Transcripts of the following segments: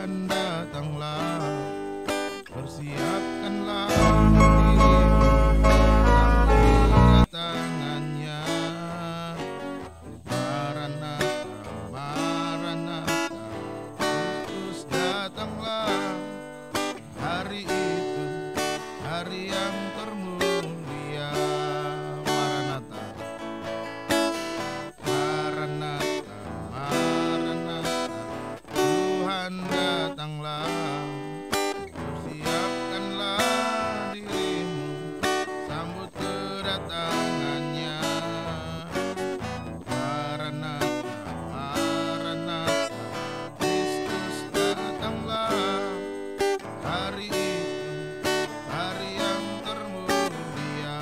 Tuhan datanglah, persiapkanlah dirimu sambut kedatangannya. Maranatha, Maranatha, Kristus datanglah. Hari itu, hari yang termulia. Maranatha, Maranatha, Maranatha, Tuhan datanglah. Persiapkanlah dirimu sambut kedatangannya. Maranatha, Maranatha, Kristus datanglah. Hari itu, hari yang termulia.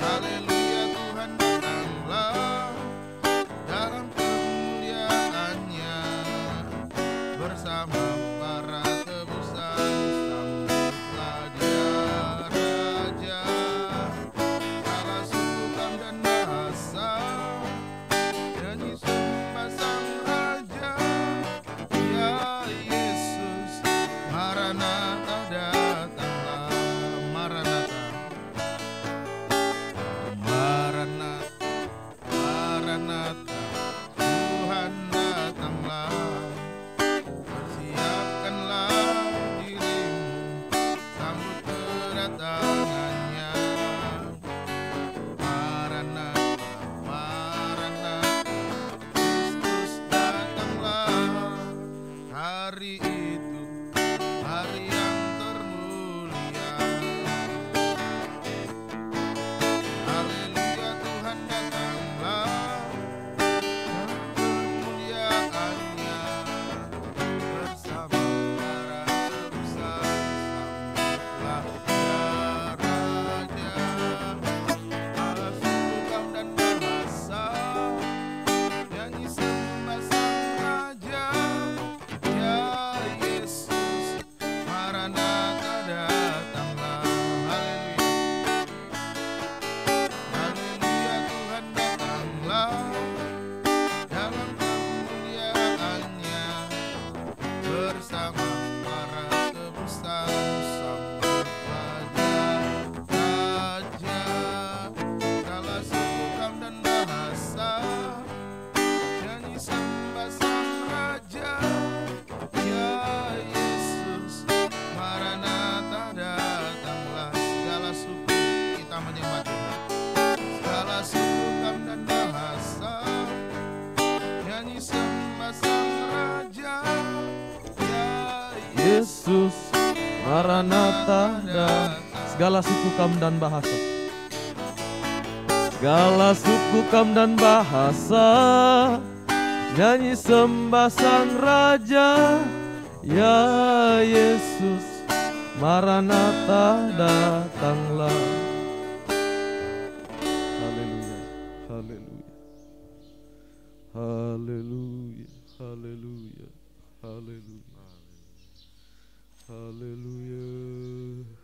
Haleluya, Tuhan datanglah dalam kemuliaannya. Bersama para tebusan sambutlah dia Raja. Segala suku, kaum dan bahasa nyanyi sembah Sang Raja. Ya Yesus, Maranatha datanglah. Maranatha, Maranatha, Maranatha, Tuhan datanglah. Persiapkanlah dirimu sambut kedatangannya. Maranatha, Maranatha, Kristus datanglah. Hari itu, hari yang termulia. Haleluya, Tuhan datanglah dalam kemuliaannya. Bersama para tebusan sambutlah dia Raja. Segala suku, kaum dan bahasa nyanyi sembah Sang Raja. Ya Yesus, Maranatha datanglah. Haleluya, haleluya, Tuhan datanglah dalam kemuliaannya. Bersama para tebusan sambutlah dia Raja. Segala suku, kaum dan bahasa nyanyi sembah Sang Raja. Ya Yesus, Maranatha datanglah. Segala suku kita menyembah Tuhan. Segala suku, kaum dan bahasa nyanyi sembah Sang Raja. Ya Yesus, Maranatha dan segala suku, kaum dan bahasa. Segala suku, kaum dan bahasa nyanyi sembah Sang Raja. Ya Yesus, Maranatha datanglah. Haleluya, haleluya, haleluya, haleluya, haleluya, haleluya,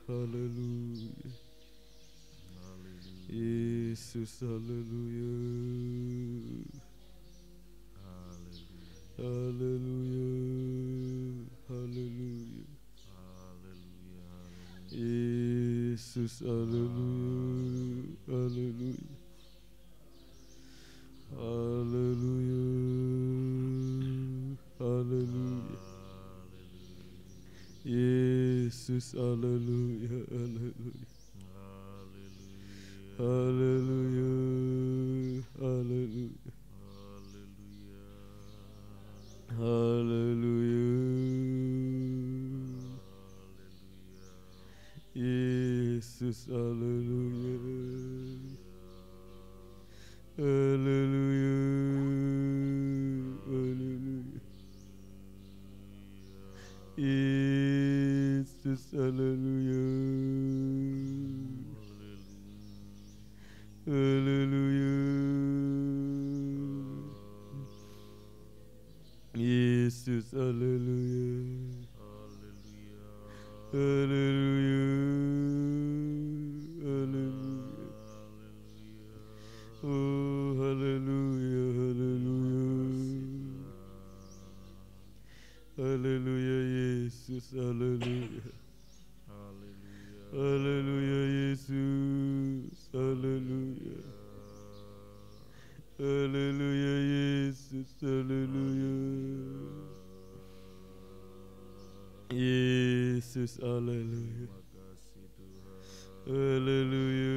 haleluya. Yesus, haleluya, haleluya, haleluya. Yesus, haleluya, haleluya, haleluya, haleluya. Yesus, haleluya, haleluya, haleluya, haleluya, haleluya. Yesus, haleluya, haleluya, haleluya. Yesus, haleluya, haleluya. Yesus, haleluya, haleluya, haleluya. Oh, haleluya, haleluya. Haleluya Yesus, haleluya. Yesus, haleluya. Terima kasih Tuhan. Haleluya.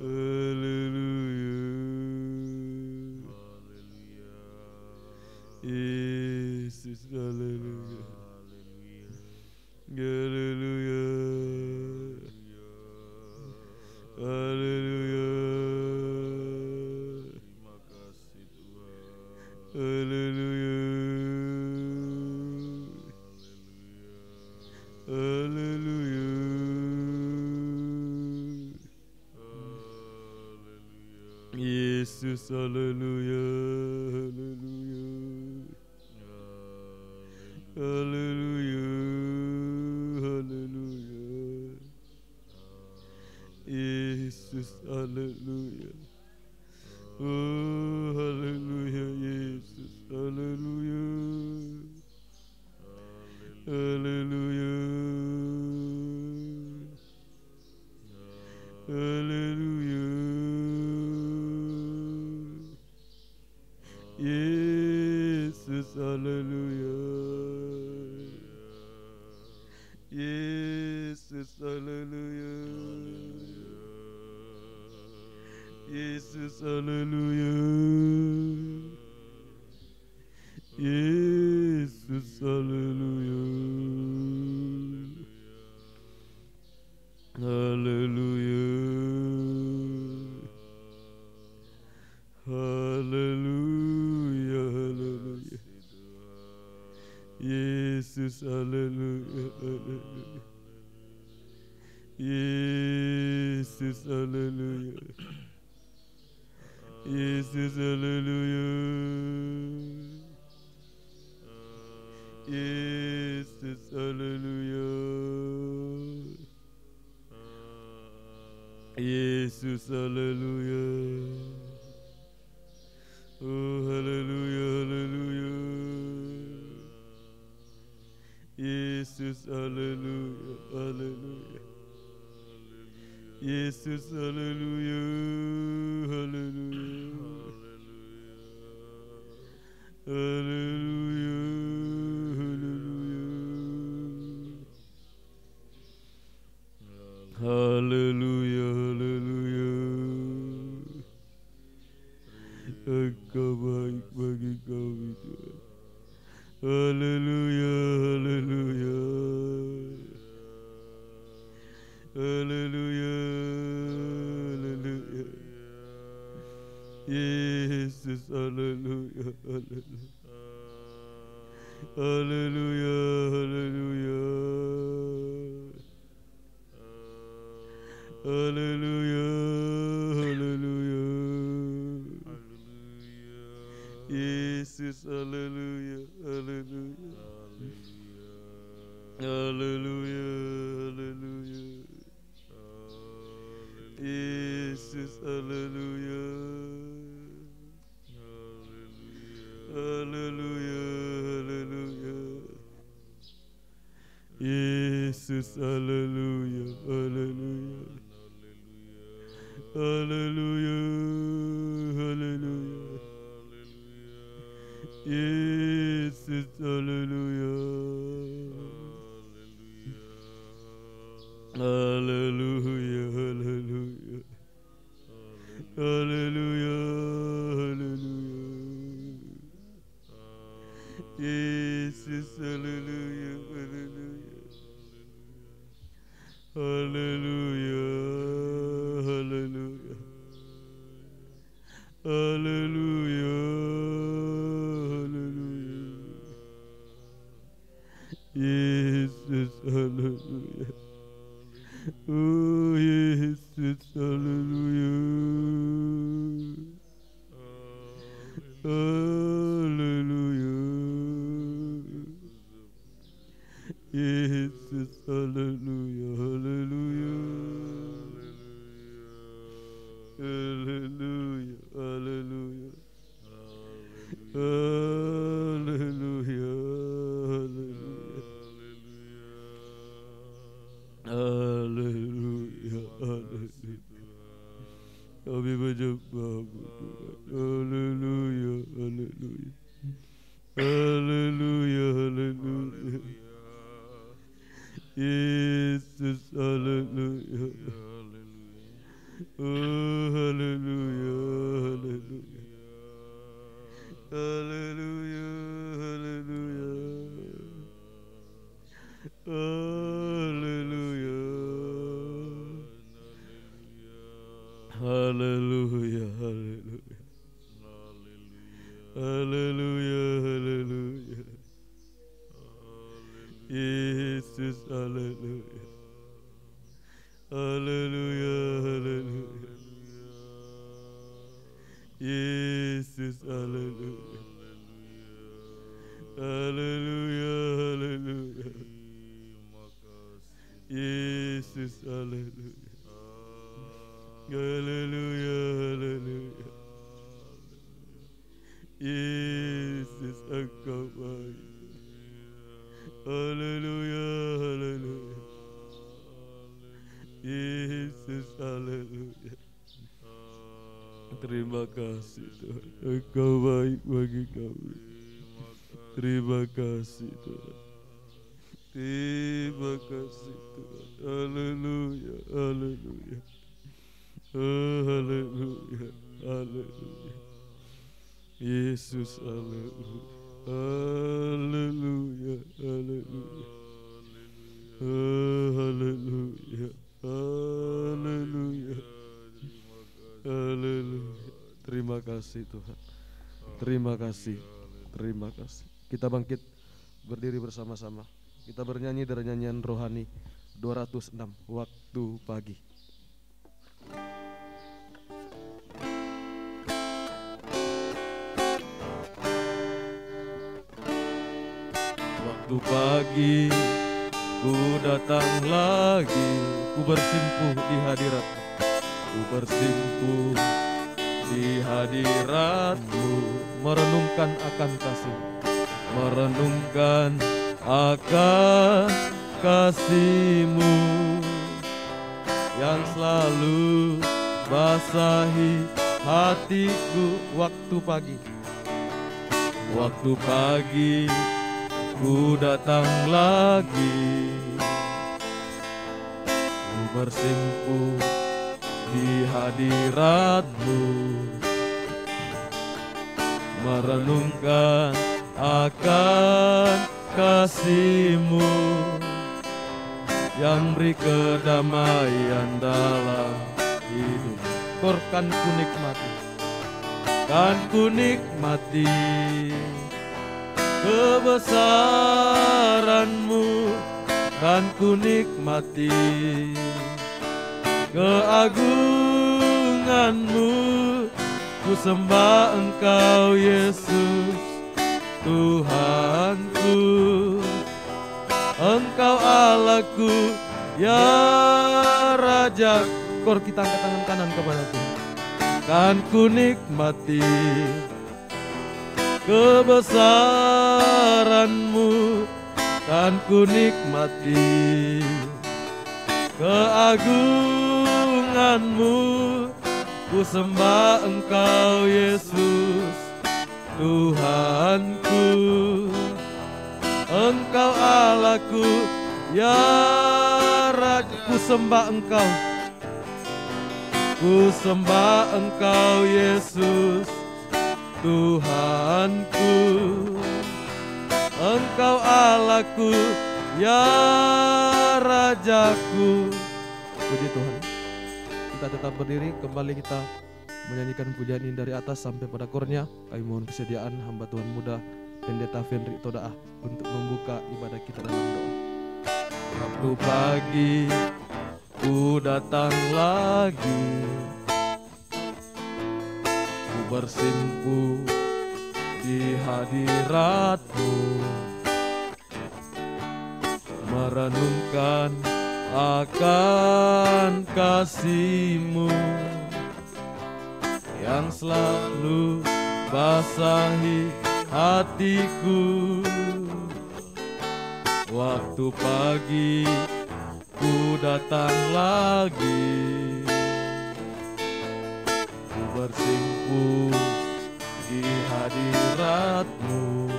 Haleluya. Haleluya. Haleluya. Yesus, haleluya. Haleluya. Haleluya. Haleluya. Terima kasih Tuhan. Haleluya. Haleluya. Haleluya. Haleluya. Yesus, haleluya. Haleluya. Haleluya. Haleluya. Yesus, haleluya. Oh, haleluya Yesus, haleluya. Haleluya. Haleluya. Yesus, haleluya. Yesus, haleluya. Yesus, haleluya. Yesus, haleluya. Haleluya. Haleluya. Haleluya. Yesus, haleluya. Haleluya. Yesus, haleluya. Yesus, haleluya. Yesus, haleluya. Yesus, haleluya. Oh, haleluya, haleluya. Yesus, haleluya, haleluya. Yesus, haleluya, haleluya. Haleluya, haleluya. Haleluya, haleluya. Engkau baik bagi kami Tuhan. Haleluya, haleluya. Haleluya, haleluya. Yesus, haleluya, haleluya. Haleluya, haleluya. Haleluya, haleluya. Yesus, haleluya, haleluya. Haleluya, haleluya. Yesus, haleluya. Haleluya, haleluya. Yesus, haleluya, haleluya. Haleluya, haleluya. Yesus, haleluya. Haleluya, haleluya. Haleluya, haleluya. Yesus, haleluya, haleluya. Haleluya, haleluya. Haleluya, haleluya. Yesus, haleluya. Oh, Yesus, haleluya. Haleluya. Yesus, haleluya, haleluya. Haleluya, haleluya. Haleluya, haleluya. Haleluya, haleluya. Kami menyembahmu Tuhan. Haleluya, haleluya. Haleluya, haleluya. Yesus, haleluya. Oh, haleluya, haleluya. Haleluya, haleluya. Haleluya. Haleluya, haleluya. Haleluya, haleluya. Yesus, haleluya. Haleluya, haleluya. Yesus, haleluya. Haleluya, haleluya. Yesus, haleluya. Haleluya, haleluya. Yesus, Engkau baik. Haleluya, haleluya. Yesus, haleluya. Terima kasih Tuhan, Engkau baik bagi kami. Terima kasih Tuhan. Terima kasih Tuhan. Haleluya, haleluya. Oh, haleluya, haleluya. Yesus, haleluya. Haleluya, haleluya. Oh, haleluya, haleluya. Haleluya. Terima kasih Tuhan. Terima kasih. Terima kasih. Kita bangkit berdiri bersama-sama. Kita bernyanyi dari nyanyian rohani 206 waktu pagi. Waktu pagi ku datang lagi, ku bersimpuh di hadirat-Mu. Ku bersimpuh di hadirat-Mu, merenungkan akan kasih, merenungkan akan kasih-Mu yang selalu basahi hatiku. Waktu pagi, waktu pagi ku datang lagi, ku bersimpuh di hadirat-Mu, merenungkan akan kasih-Mu yang beri kedamaian dalam hidup. Kan ku nikmati, kan ku nikmati kebesaran-Mu, kan ku nikmati keagungan-Mu. Ku sembah Engkau Yesus Tuhanku, Engkau Allahku, ya Raja. Kor kita angkat tangan kanan kepada Tuhan. Kan ku nikmati kebesaran-Mu, kan ku nikmati keagungan-Mu. Ku sembah Engkau Yesus Tuhanku, Engkau Allahku, ya Raja. Ku sembah Engkau, ku sembah Engkau Yesus Tuhanku, Engkau Allahku, ya Rajaku. Puji Tuhan. Kita tetap berdiri, kembali kita menyanyikan pujian ini dari atas sampai pada kornya. Kami mohon kesediaan hamba Tuhan muda Pendeta Fenri Todaah untuk membuka ibadah kita dalam doa. Waktu pagi ku datang lagi, ku bersimpuh di hadirat-Mu, merenungkan akan kasih-Mu yang selalu basahi hatiku. Waktu pagi ku datang lagi, bersimpu di hadirat-Mu,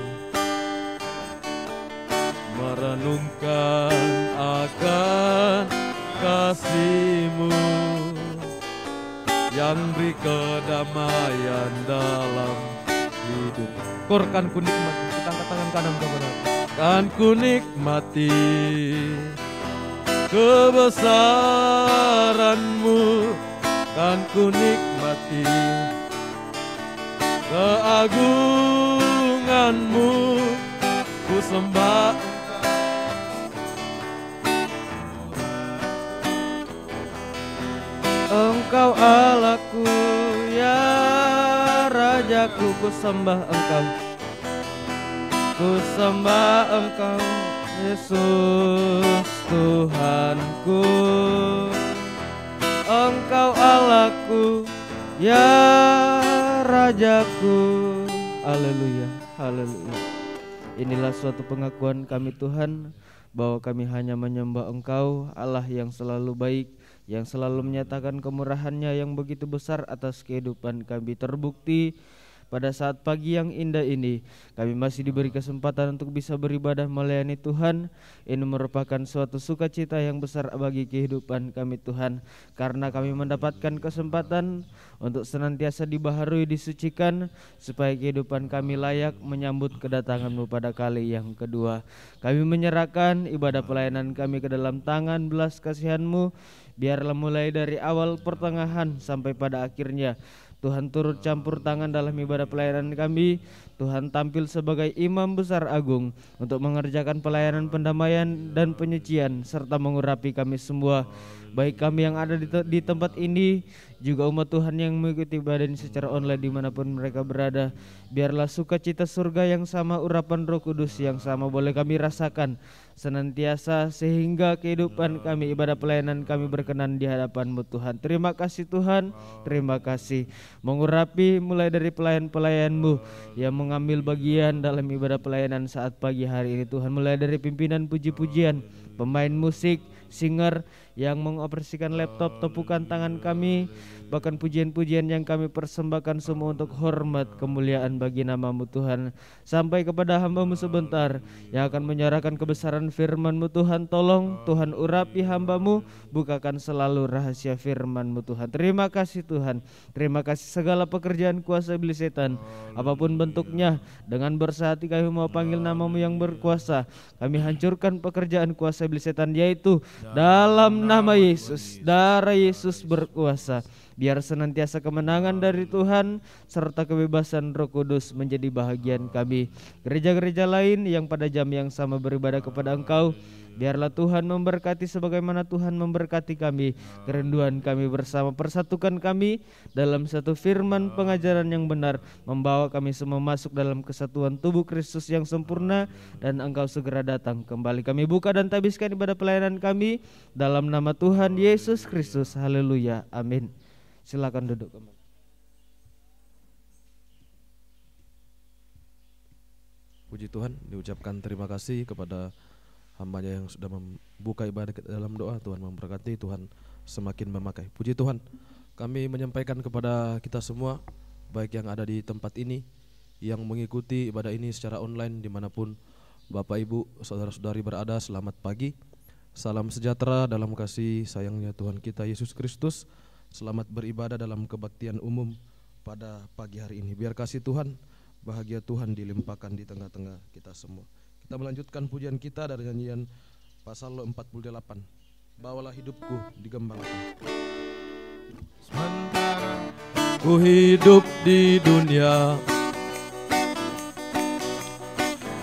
merenungkan akan kasih-Mu yang beri kedamaian dalam hidup. Korkan ku nikmati, kita angkat tangan kanan kepada kan ku nikmati kebesaran-Mu, kan ku nikmati keagungan-Mu, ku sembah Engkau Allahku, ya Rajaku, ku sembah Engkau, ku sembah Engkau, Yesus Tuhanku. Engkau Allahku, ya Rajaku. Haleluya, haleluya. Inilah suatu pengakuan kami Tuhan, bahwa kami hanya menyembah Engkau, Allah yang selalu baik, yang selalu menyatakan kemurahan-Nya yang begitu besar atas kehidupan kami. Terbukti pada saat pagi yang indah ini, kami masih diberi kesempatan untuk bisa beribadah melayani Tuhan. Ini merupakan suatu sukacita yang besar bagi kehidupan kami Tuhan, karena kami mendapatkan kesempatan untuk senantiasa dibaharui, disucikan, supaya kehidupan kami layak menyambut kedatangan-Mu pada kali yang kedua. Kami menyerahkan ibadah pelayanan kami ke dalam tangan belas kasihan-Mu. Biarlah mulai dari awal, pertengahan, sampai pada akhirnya Tuhan turut campur tangan dalam ibadah pelayanan kami. Tuhan tampil sebagai imam besar agung untuk mengerjakan pelayanan pendamaian dan penyucian, serta mengurapi kami semua, baik kami yang ada di tempat ini, juga umat Tuhan yang mengikuti ibadah ini secara online dimanapun mereka berada. Biarlah sukacita surga yang sama, urapan Roh Kudus yang sama boleh kami rasakan senantiasa, sehingga kehidupan kami, ibadah pelayanan kami berkenan di hadapan-Mu Tuhan. Terima kasih Tuhan, terima kasih mengurapi mulai dari pelayan-pelayan-Mu yang mengambil bagian dalam ibadah pelayanan saat pagi hari ini Tuhan, mulai dari pimpinan puji-pujian, pemain musik, singer yang mengoperasikan laptop, tepukan tangan kami, bahkan pujian-pujian yang kami persembahkan semua untuk hormat kemuliaan bagi nama-Mu Tuhan. Sampai kepada hamba-Mu sebentar yang akan menyerahkan kebesaran firman-Mu Tuhan. Tolong Tuhan urapi hamba-Mu, bukakan selalu rahasia firman-Mu Tuhan. Terima kasih Tuhan, terima kasih segala pekerjaan kuasa iblis setan apapun bentuknya, dengan bersahati kami mau panggil nama-Mu yang berkuasa. Kami hancurkan pekerjaan kuasa iblis setan, yaitu dalam nama Yesus, darah Yesus berkuasa. Biar senantiasa kemenangan dari Tuhan serta kebebasan Roh Kudus menjadi bahagian kami. Gereja-gereja lain yang pada jam yang sama beribadah kepada Engkau, biarlah Tuhan memberkati sebagaimana Tuhan memberkati kami. Kerinduan kami bersama, persatukan kami dalam satu firman pengajaran yang benar, membawa kami semua masuk dalam kesatuan tubuh Kristus yang sempurna, dan Engkau segera datang kembali. Kami buka dan tabiskan ibadah pelayanan kami dalam nama Tuhan Yesus Kristus. Haleluya, amin. Silakan duduk kembali. Puji Tuhan, diucapkan terima kasih kepada hamba-Nya yang sudah membuka ibadah kita dalam doa. Tuhan memberkati, Tuhan semakin memakai. Puji Tuhan, kami menyampaikan kepada kita semua, baik yang ada di tempat ini, yang mengikuti ibadah ini secara online dimanapun Bapak Ibu, saudara-saudari berada, selamat pagi. Salam sejahtera dalam kasih sayangnya Tuhan kita Yesus Kristus. Selamat beribadah dalam kebaktian umum pada pagi hari ini. Biar kasih Tuhan, bahagia Tuhan dilimpahkan di tengah-tengah kita semua. Kita melanjutkan pujian kita dari nyanyian pasal 48. Bawalah hidupku digembalakan. Sementara ku hidup di dunia,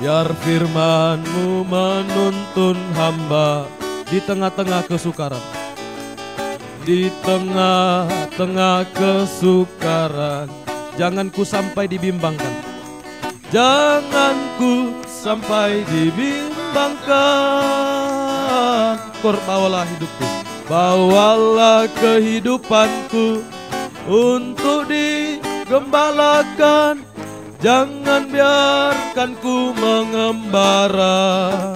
biar firman-Mu menuntun hamba di tengah-tengah kesukaran. Di tengah-tengah kesukaran, jangan ku sampai dibimbangkan, jangan ku sampai dibimbangkan. Bawalah hidupku, bawalah kehidupanku untuk digembalakan. Jangan biarkan ku mengembara,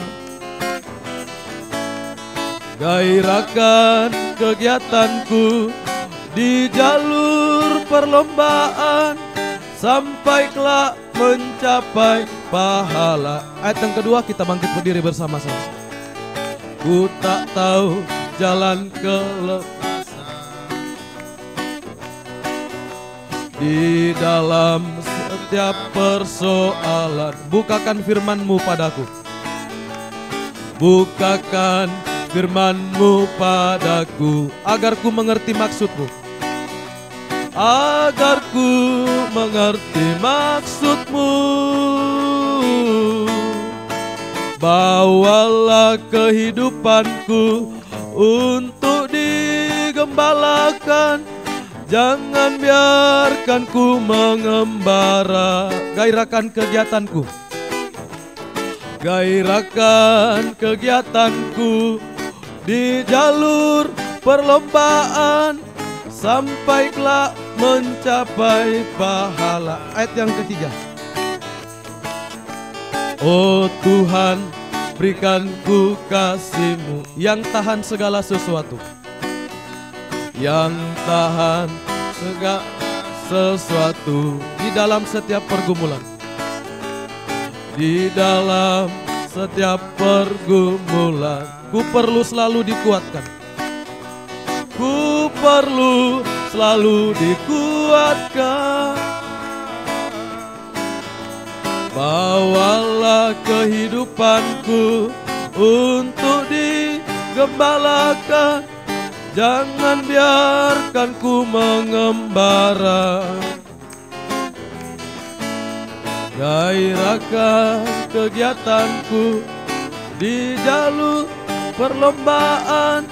gairahkan kegiatanku di jalur perlombaan sampai kelak mencapai pahala. Ayat yang kedua kita bangkit berdiri bersama-sama. Ku tak tahu jalan kelepasan di dalam setiap persoalan. Bukakan firman-Mu padaku. Bukakan firman-Mu padaku agar ku mengerti maksud-Mu. Agar ku mengerti maksud-Mu. Bawalah kehidupanku untuk digembalakan. Jangan biarkan ku mengembara. Gairahkan kegiatanku. Gairahkan kegiatanku di jalur perlombaan sampai kelak mencapai pahala. Ayat yang ketiga. Oh Tuhan, berikan ku kasih-Mu yang tahan segala sesuatu, yang tahan segala sesuatu di dalam setiap pergumulan. Di dalam setiap pergumulan, ku perlu selalu dikuatkan. Ku perlu selalu dikuatkan. Bawalah kehidupanku untuk digembalakan. Jangan biarkan ku mengembara. Gairahkan kegiatanku di jalur perlombaan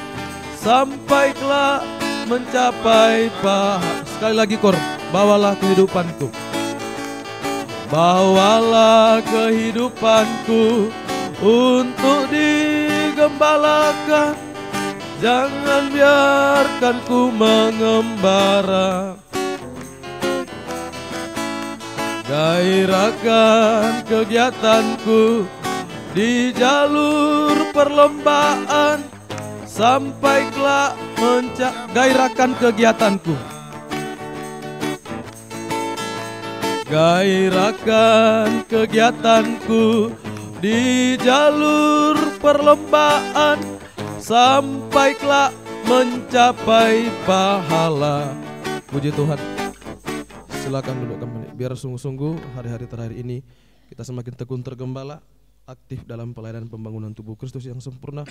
sampai kelak mencapai pahala. Sekali lagi kor, bawalah kehidupanku. Bawalah kehidupanku untuk digembalakan. Jangan biarkan ku mengembara. Gairahkan kegiatanku di jalur perlombaan sampai kelak gairahkan kegiatanku. Gairahkan kegiatanku di jalur perlombaan sampai kelak mencapai pahala. Puji Tuhan. Silakan duduk kembali. Biar sungguh-sungguh hari-hari terakhir ini kita semakin tekun tergembala, aktif dalam pelayanan pembangunan tubuh Kristus yang sempurna,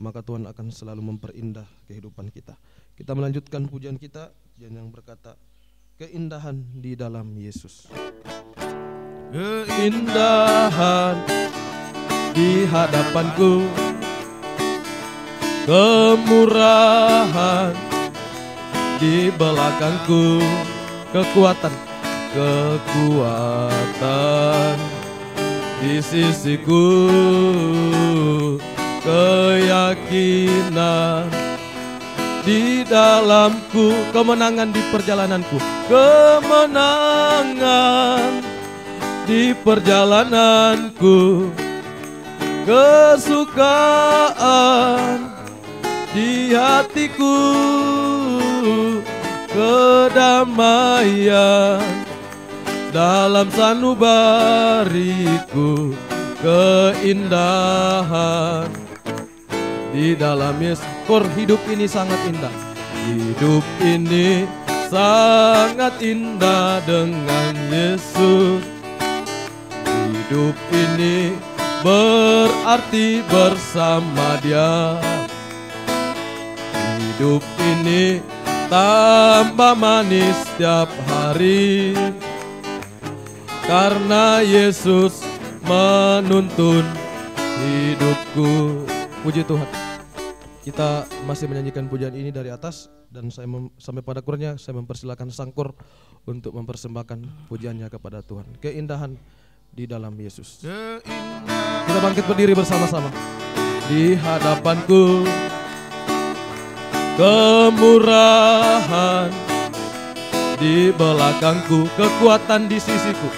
maka Tuhan akan selalu memperindah kehidupan kita. Kita melanjutkan pujian kita, pujian yang berkata, keindahan di dalam Yesus. Keindahan di hadapanku, kemurahan di belakangku, kekuatan di sisiku, keyakinan di dalamku, kemenangan di perjalananku, kemenangan di perjalananku, kesukaan di hatiku, kedamaian dalam sanubariku, keindahan di dalam Yesus. Hidup ini sangat indah. Hidup ini sangat indah dengan Yesus. Hidup ini berarti bersama Dia. Hidup ini tambah manis setiap hari karena Yesus menuntun hidupku. Puji Tuhan. Kita masih menyanyikan pujian ini dari atas, dan saya sampai pada kurnya saya mempersilakan sangkur untuk mempersembahkan pujiannya kepada Tuhan. Keindahan di dalam Yesus. Kita bangkit berdiri bersama-sama. Di hadapanku, kemurahan di belakangku, kekuatan di sisiku,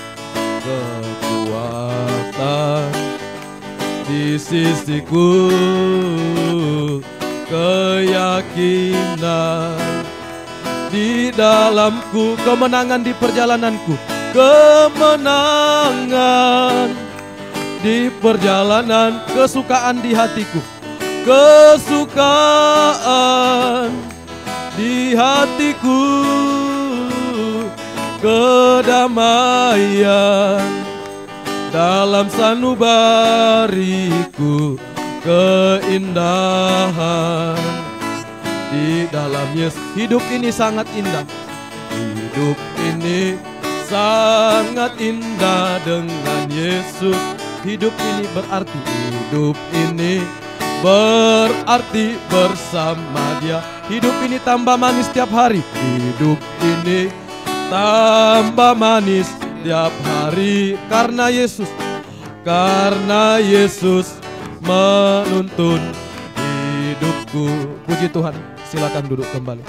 kekuatan di sisiku, keyakinan di dalamku, kemenangan di perjalananku, kemenangan di perjalanan, kesukaan di hatiku, kesukaan di hatiku, kedamaian dalam sanubariku, keindahan di dalam Yesus. Hidup ini sangat indah, hidup ini sangat indah dengan Yesus. Hidup ini berarti, hidup ini berarti bersama Dia. Hidup ini tambah manis setiap hari, hidup ini tambah manis setiap hari karena Yesus. Karena Yesus menuntun hidupku. Puji Tuhan, silakan duduk kembali.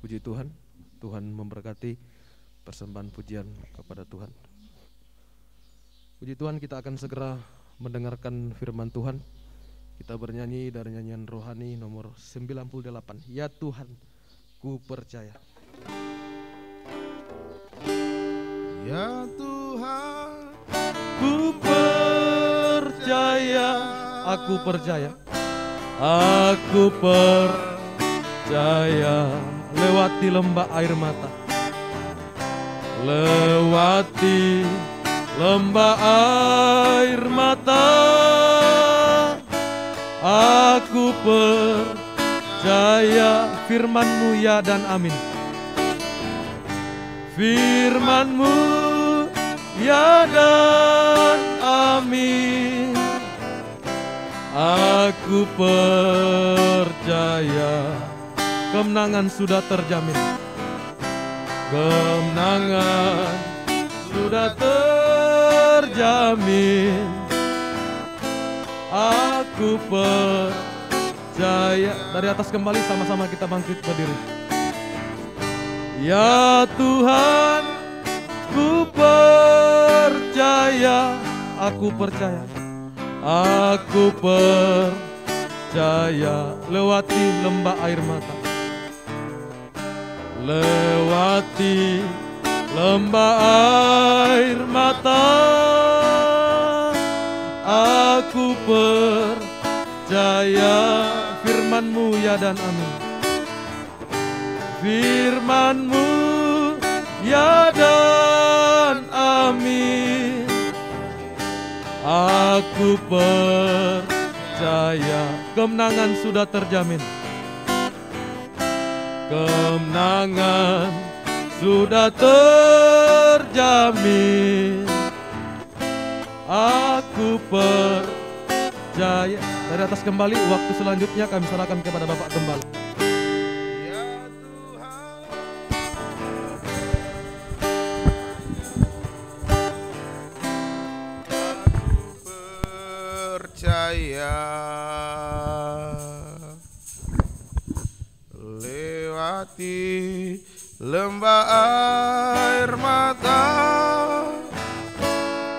Puji Tuhan, Tuhan memberkati persembahan pujian kepada Tuhan. Puji Tuhan, kita akan segera mendengarkan firman Tuhan. Kita bernyanyi dari nyanyian rohani nomor 98, Ya Tuhan, ku percaya. Ya Tuhan, Ku percaya, aku percaya, aku percaya. Lewati lembah air mata, lewati lembah air mata, aku percaya. Firman-Mu ya dan amin. Firman-Mu ya dan amin. Aku percaya kemenangan sudah terjamin. Kemenangan sudah terjamin. Aku percaya. Dari atas kembali, sama-sama kita bangkit berdiri. Ya Tuhan, ku percaya, aku percaya, aku percaya. Lewati lembah air mata, lewati lembah air mata, aku percaya. Firman-Mu ya dan amin. Firman-Mu ya dan amin. Aku percaya kemenangan sudah terjamin. Kemenangan sudah terjamin. Aku percaya. Dari atas kembali, waktu selanjutnya kami serahkan kepada Bapak Gembala. ya Tuhan, aku percaya. Lewati lembah air mata,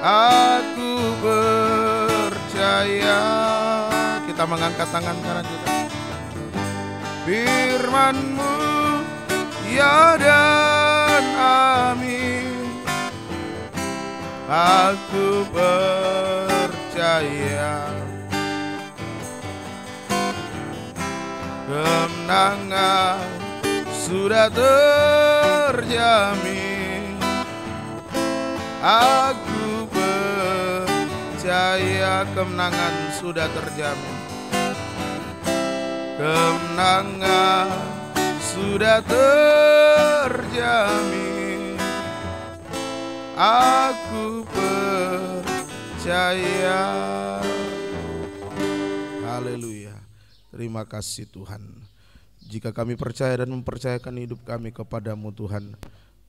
aku percaya. Kita mengangkat tangan kanan kita. Firman-Mu ya dan amin. Aku percaya. Kemenangan sudah terjamin. Aku percaya kemenangan sudah terjamin. Kemenangan sudah terjamin. Aku percaya. Haleluya. Terima kasih Tuhan. Jika kami percaya dan mempercayakan hidup kami kepadamu Tuhan,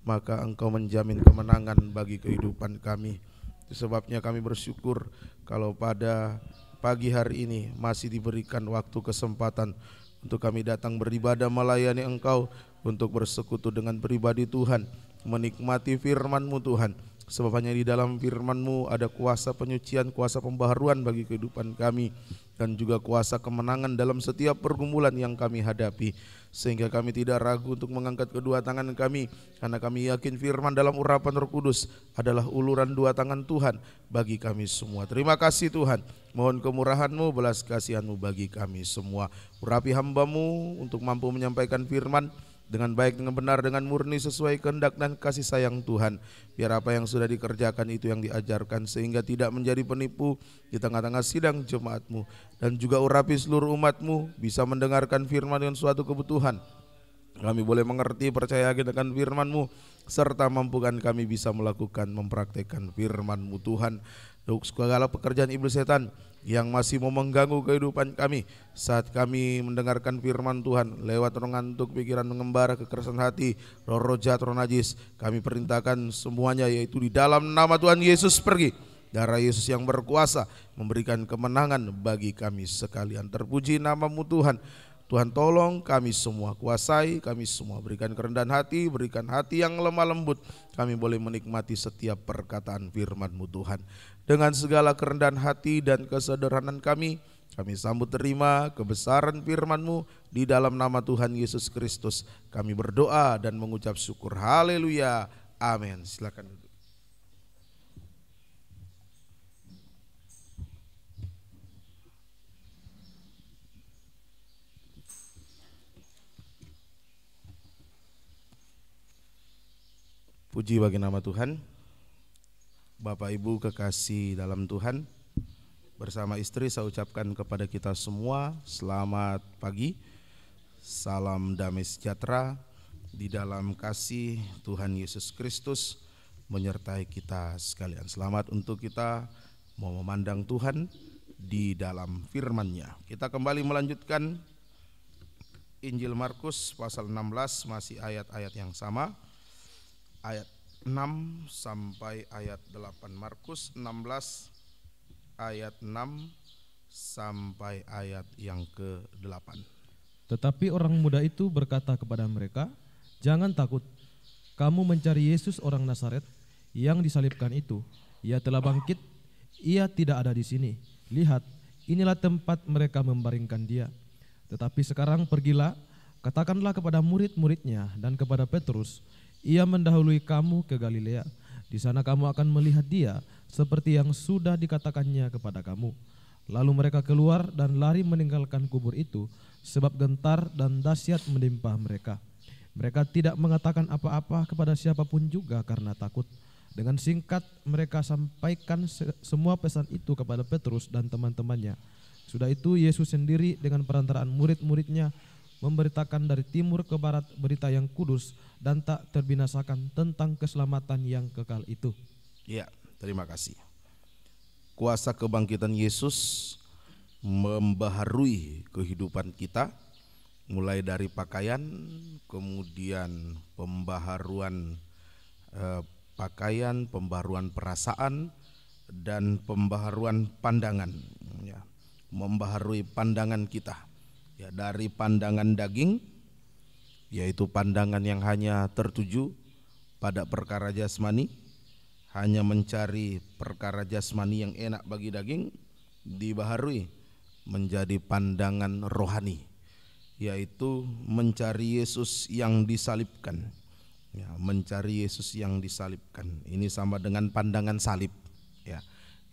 maka Engkau menjamin kemenangan bagi kehidupan kami. Itu sebabnya kami bersyukur kalau pada pagi hari ini masih diberikan waktu kesempatan untuk kami datang beribadah melayani Engkau, untuk bersekutu dengan pribadi Tuhan, menikmati firman-Mu Tuhan. Sebab hanya di dalam firman-Mu ada kuasa penyucian, kuasa pembaharuan bagi kehidupan kami, dan juga kuasa kemenangan dalam setiap pergumulan yang kami hadapi. Sehingga kami tidak ragu untuk mengangkat kedua tangan kami, karena kami yakin firman dalam urapan Roh Kudus adalah uluran dua tangan Tuhan bagi kami semua. Terima kasih Tuhan. Mohon kemurahan-Mu, belas kasihan-Mu bagi kami semua. Urapi hamba-Mu untuk mampu menyampaikan firman dengan baik, dengan benar, dengan murni sesuai kehendak dan kasih sayang Tuhan. Biar apa yang sudah dikerjakan itu yang diajarkan, sehingga tidak menjadi penipu di tengah-tengah sidang jemaat-Mu. Dan juga urapi seluruh umat-Mu bisa mendengarkan firman dengan suatu kebutuhan. Kami boleh mengerti, percaya akan firman-Mu, serta mampukan kami bisa melakukan, mempraktekkan firman-Mu Tuhan. Untuk segala pekerjaan iblis setan yang masih mau mengganggu kehidupan kami saat kami mendengarkan firman Tuhan, lewat roh ngantuk, pikiran mengembara, kekerasan hati, roh-roh jahat, roh najis, kami perintahkan semuanya, yaitu di dalam nama Tuhan Yesus pergi. Darah Yesus yang berkuasa memberikan kemenangan bagi kami sekalian. Terpuji nama-Mu Tuhan. Tuhan tolong kami semua, kuasai kami semua, berikan kerendahan hati, berikan hati yang lemah lembut. Kami boleh menikmati setiap perkataan firman-Mu Tuhan. Dengan segala kerendahan hati dan kesederhanaan kami sambut terima kebesaran firman-Mu di dalam nama Tuhan Yesus Kristus. Kami berdoa dan mengucap syukur. Haleluya. Amin. Silakan duduk. Puji bagi nama Tuhan. Bapak Ibu kekasih dalam Tuhan, bersama istri saya ucapkan kepada kita semua selamat pagi. Salam damai sejahtera di dalam kasih Tuhan Yesus Kristus menyertai kita sekalian. Selamat untuk kita mau memandang Tuhan di dalam firman-Nya. Kita kembali melanjutkan Injil Markus pasal 16, masih ayat-ayat yang sama. Ayat 6 sampai ayat 8. Markus 16 ayat 6 sampai ayat yang ke-8. Tetapi orang muda itu berkata kepada mereka, "Jangan takut, kamu mencari Yesus orang Nazaret yang disalibkan itu. Ia telah bangkit, ia tidak ada di sini. Lihat, inilah tempat mereka membaringkan dia. Tetapi sekarang pergilah, katakanlah kepada murid-muridnya dan kepada Petrus, ia mendahului kamu ke Galilea. Di sana kamu akan melihat dia seperti yang sudah dikatakannya kepada kamu." Lalu mereka keluar dan lari meninggalkan kubur itu, sebab gentar dan dahsyat menimpa mereka. Mereka tidak mengatakan apa-apa kepada siapapun juga karena takut. Dengan singkat mereka sampaikan semua pesan itu kepada Petrus dan teman-temannya. Sudah itu Yesus sendiri dengan perantaraan murid-muridnya memberitakan dari timur ke barat berita yang kudus dan tak terbinasakan tentang keselamatan yang kekal itu. Ya, terima kasih. Kuasa kebangkitan Yesus membaharui kehidupan kita, mulai dari pakaian, kemudian pembaharuan pakaian, pembaharuan perasaan, dan pembaharuan pandangan. Ya, membaharui pandangan kita. Ya, dari pandangan daging, yaitu pandangan yang hanya tertuju pada perkara jasmani, hanya mencari perkara jasmani yang enak bagi daging, dibaharui menjadi pandangan rohani, yaitu mencari Yesus yang disalibkan. Ya, mencari Yesus yang disalibkan. Ini sama dengan pandangan salib. Ya,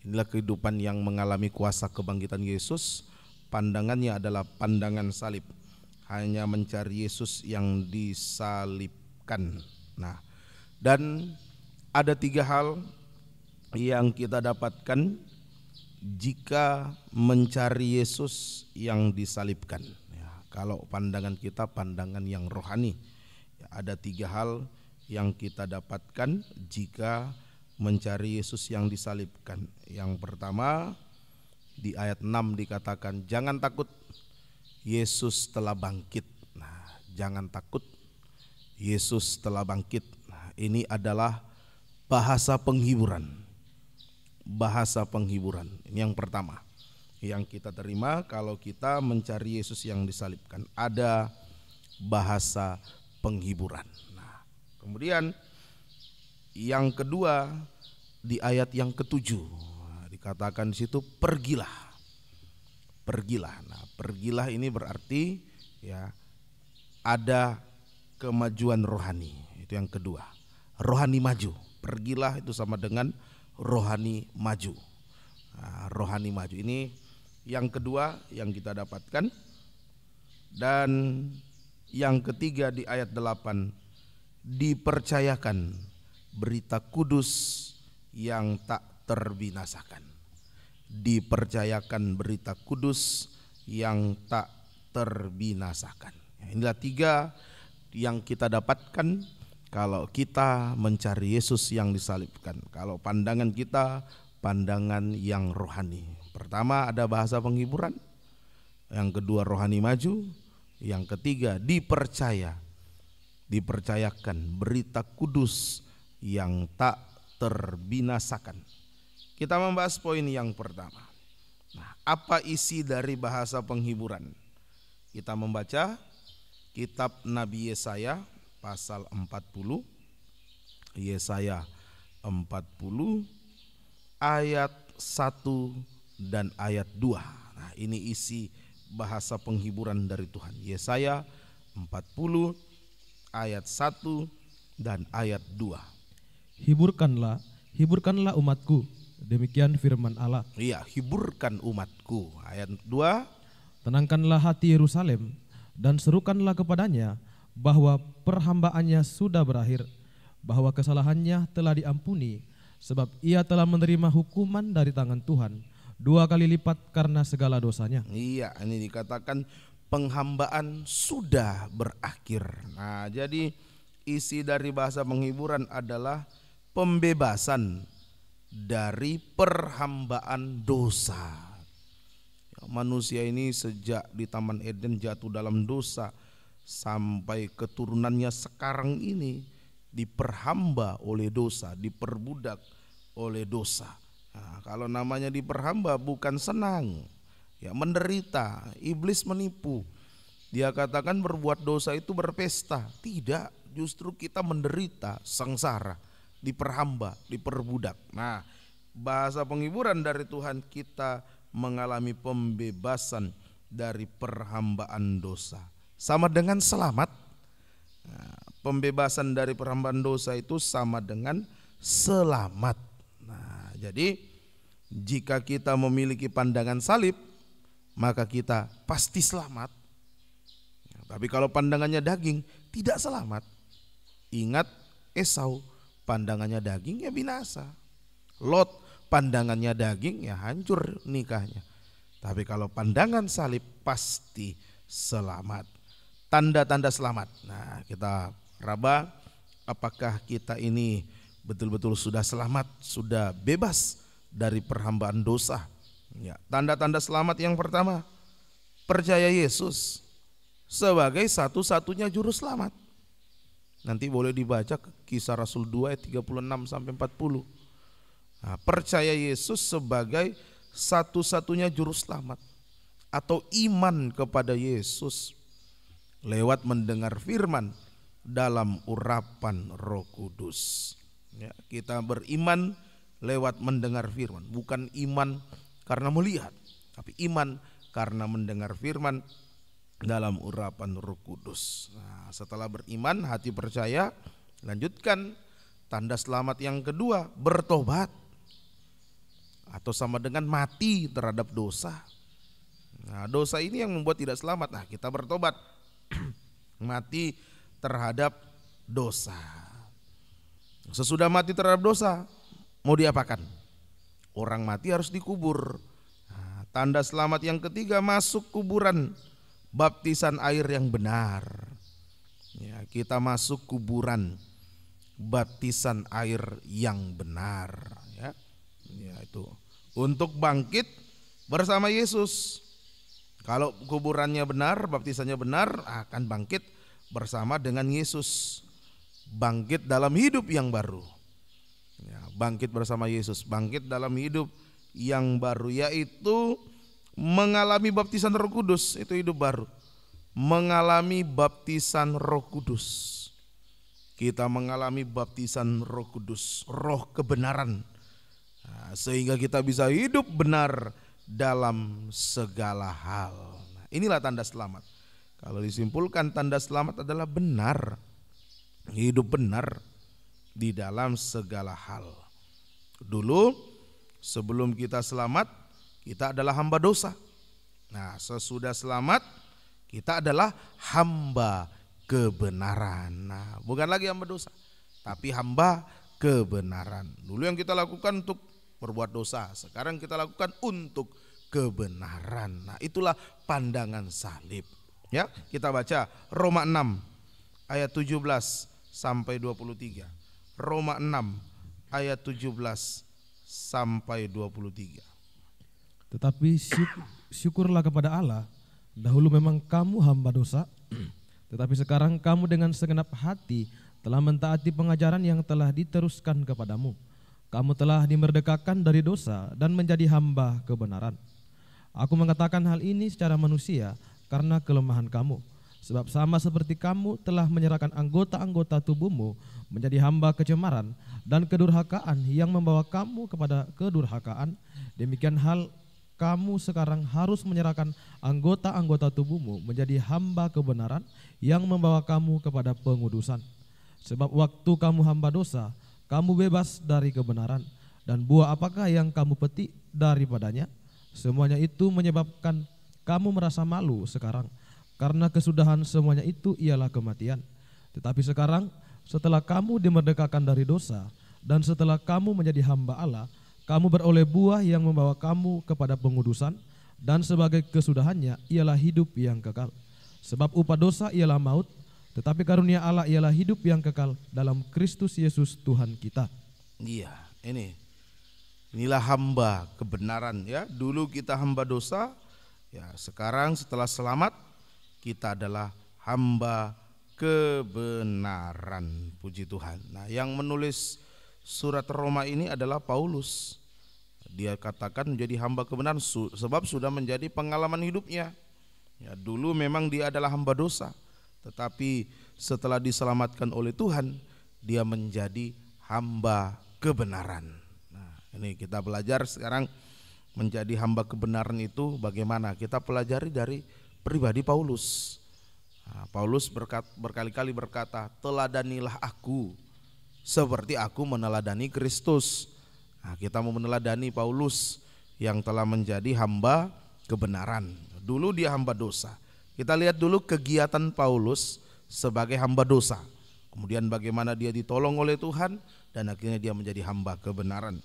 inilah kehidupan yang mengalami kuasa kebangkitan Yesus. Pandangannya adalah pandangan salib, hanya mencari Yesus yang disalibkan. Nah, dan ada 3 hal yang kita dapatkan jika mencari Yesus yang disalibkan. Ya, kalau pandangan kita pandangan yang rohani, ya, ada 3 hal yang kita dapatkan jika mencari Yesus yang disalibkan. Yang pertama, di ayat 6 dikatakan, jangan takut, Yesus telah bangkit. Nah, jangan takut, Yesus telah bangkit. Nah, ini adalah bahasa penghiburan. Bahasa penghiburan. Ini yang pertama yang kita terima kalau kita mencari Yesus yang disalibkan. Ada bahasa penghiburan. Nah, kemudian yang kedua di ayat yang ke-7 dikatakan di situ pergilah. Pergilah. Nah, pergilah ini berarti ya ada kemajuan rohani. Itu yang kedua. Rohani maju. Pergilah itu sama dengan rohani maju. Nah, rohani maju ini yang kedua yang kita dapatkan. Dan yang ketiga di ayat 8, dipercayakan berita kudus yang tak terbinasakan. Dipercayakan berita kudus yang tak terbinasakan. Inilah 3 yang kita dapatkan kalau kita mencari Yesus yang disalibkan. Kalau pandangan kita pandangan yang rohani. Pertama ada bahasa penghiburan, yang kedua rohani maju, yang ketiga dipercayakan berita kudus yang tak terbinasakan. Kita membahas poin yang pertama. Nah, apa isi dari bahasa penghiburan? Kita membaca kitab Nabi Yesaya pasal 40. Yesaya 40 ayat 1 dan ayat 2. Nah, ini isi bahasa penghiburan dari Tuhan. Yesaya 40 ayat 1 dan ayat 2. Hiburkanlah, hiburkanlah umatku. Demikian firman Allah. Iya, hiburkan umatku. Ayat 2. Tenangkanlah hati Yerusalem dan serukanlah kepadanya bahwa perhambaannya sudah berakhir, bahwa kesalahannya telah diampuni, sebab ia telah menerima hukuman dari tangan Tuhan 2 kali lipat karena segala dosanya. Iya, ini dikatakan penghambaan sudah berakhir. Nah, jadi isi dari bahasa penghiburan adalah pembebasan dari perhambaan dosa. Manusia ini sejak di Taman Eden jatuh dalam dosa sampai keturunannya sekarang ini diperhamba oleh dosa, diperbudak oleh dosa. Nah, kalau namanya diperhamba bukan senang, ya menderita, iblis menipu. Dia katakan berbuat dosa itu berpesta. Tidak, justru kita menderita, sengsara, diperhamba, diperbudak. Nah, bahasa penghiburan dari Tuhan, kita mengalami pembebasan dari perhambaan dosa. Sama dengan selamat. Nah, pembebasan dari perhambaan dosa itu sama dengan selamat. Nah, jadi jika kita memiliki pandangan salib, maka kita pasti selamat. Tapi kalau pandangannya daging, tidak selamat. Ingat Esau, pandangannya daging ya binasa. Lot, pandangannya daging ya hancur nikahnya. Tapi kalau pandangan salib pasti selamat. Tanda-tanda selamat. Nah, kita raba apakah kita ini betul-betul sudah selamat, sudah bebas dari perhambaan dosa. Ya, tanda-tanda selamat yang pertama, percaya Yesus sebagai satu-satunya juru selamat. Nanti boleh dibaca Kisah Rasul 2 ayat 36 sampai 40. Nah, percaya Yesus sebagai satu-satunya juru selamat atau iman kepada Yesus lewat mendengar firman dalam urapan Roh Kudus. Ya, kita beriman lewat mendengar firman, bukan iman karena melihat, tapi iman karena mendengar firman dalam urapan Roh Kudus. Nah, setelah beriman, hati percaya, lanjutkan tanda selamat yang kedua, bertobat. Atau sama dengan mati terhadap dosa. Nah, dosa ini yang membuat tidak selamat. Nah, kita bertobat, mati terhadap dosa. Sesudah mati terhadap dosa, mau diapakan? Orang mati harus dikubur. Nah, tanda selamat yang ketiga, masuk kuburan, baptisan air yang benar. Ya, kita masuk kuburan, baptisan air yang benar. Ya. Ya, itu untuk bangkit bersama Yesus. Kalau kuburannya benar, baptisannya benar, akan bangkit bersama dengan Yesus. Bangkit dalam hidup yang baru. Ya, bangkit bersama Yesus, bangkit dalam hidup yang baru, yaitu mengalami baptisan Roh Kudus. Itu hidup baru. Mengalami baptisan Roh Kudus. Kita mengalami baptisan Roh Kudus, roh kebenaran. Nah, sehingga kita bisa hidup benar dalam segala hal. Nah, inilah tanda selamat. Kalau disimpulkan, tanda selamat adalah benar, hidup benar di dalam segala hal. Dulu sebelum kita selamat, kita adalah hamba dosa. Nah, sesudah selamat, kita adalah hamba kebenaran. Nah, bukan lagi hamba dosa, tapi hamba kebenaran. Dulu yang kita lakukan untuk berbuat dosa, sekarang kita lakukan untuk kebenaran. Nah, itulah pandangan salib. Ya, kita baca Roma 6 ayat 17 sampai 23. Roma 6 ayat 17 sampai 23. Tetapi syukurlah kepada Allah, dahulu memang kamu hamba dosa, tetapi sekarang kamu dengan segenap hati telah mentaati pengajaran yang telah diteruskan kepadamu. Kamu telah dimerdekakan dari dosa dan menjadi hamba kebenaran. Aku mengatakan hal ini secara manusia, karena kelemahan kamu. Sebab sama seperti kamu telah menyerahkan anggota-anggota tubuhmu menjadi hamba kecemaran dan kedurhakaan yang membawa kamu kepada kedurhakaan, demikian hal kamu sekarang harus menyerahkan anggota-anggota tubuhmu menjadi hamba kebenaran yang membawa kamu kepada pengudusan. Sebab waktu kamu hamba dosa, kamu bebas dari kebenaran, dan buah apakah yang kamu petik daripadanya? Semuanya itu menyebabkan kamu merasa malu sekarang, karena kesudahan semuanya itu ialah kematian. Tetapi sekarang setelah kamu dimerdekakan dari dosa dan setelah kamu menjadi hamba Allah, kamu beroleh buah yang membawa kamu kepada pengudusan, dan sebagai kesudahannya ialah hidup yang kekal. Sebab upah dosa ialah maut, tetapi karunia Allah ialah hidup yang kekal dalam Kristus Yesus Tuhan kita. Iya, inilah hamba kebenaran ya. Dulu kita hamba dosa, ya sekarang setelah selamat kita adalah hamba kebenaran. Puji Tuhan. Nah, yang menulis surat Roma ini adalah Paulus. Dia katakan menjadi hamba kebenaran sebab sudah menjadi pengalaman hidupnya. Ya, dulu memang dia adalah hamba dosa, tetapi setelah diselamatkan oleh Tuhan, dia menjadi hamba kebenaran. Nah, ini kita belajar sekarang menjadi hamba kebenaran itu bagaimana. Kita pelajari dari pribadi Paulus. Nah, Paulus berkali-kali berkata, teladanilah aku seperti aku meneladani Kristus. Nah, kita mau meneladani Paulus yang telah menjadi hamba kebenaran. Dulu dia hamba dosa. Kita lihat dulu kegiatan Paulus sebagai hamba dosa. Kemudian bagaimana dia ditolong oleh Tuhan dan akhirnya dia menjadi hamba kebenaran.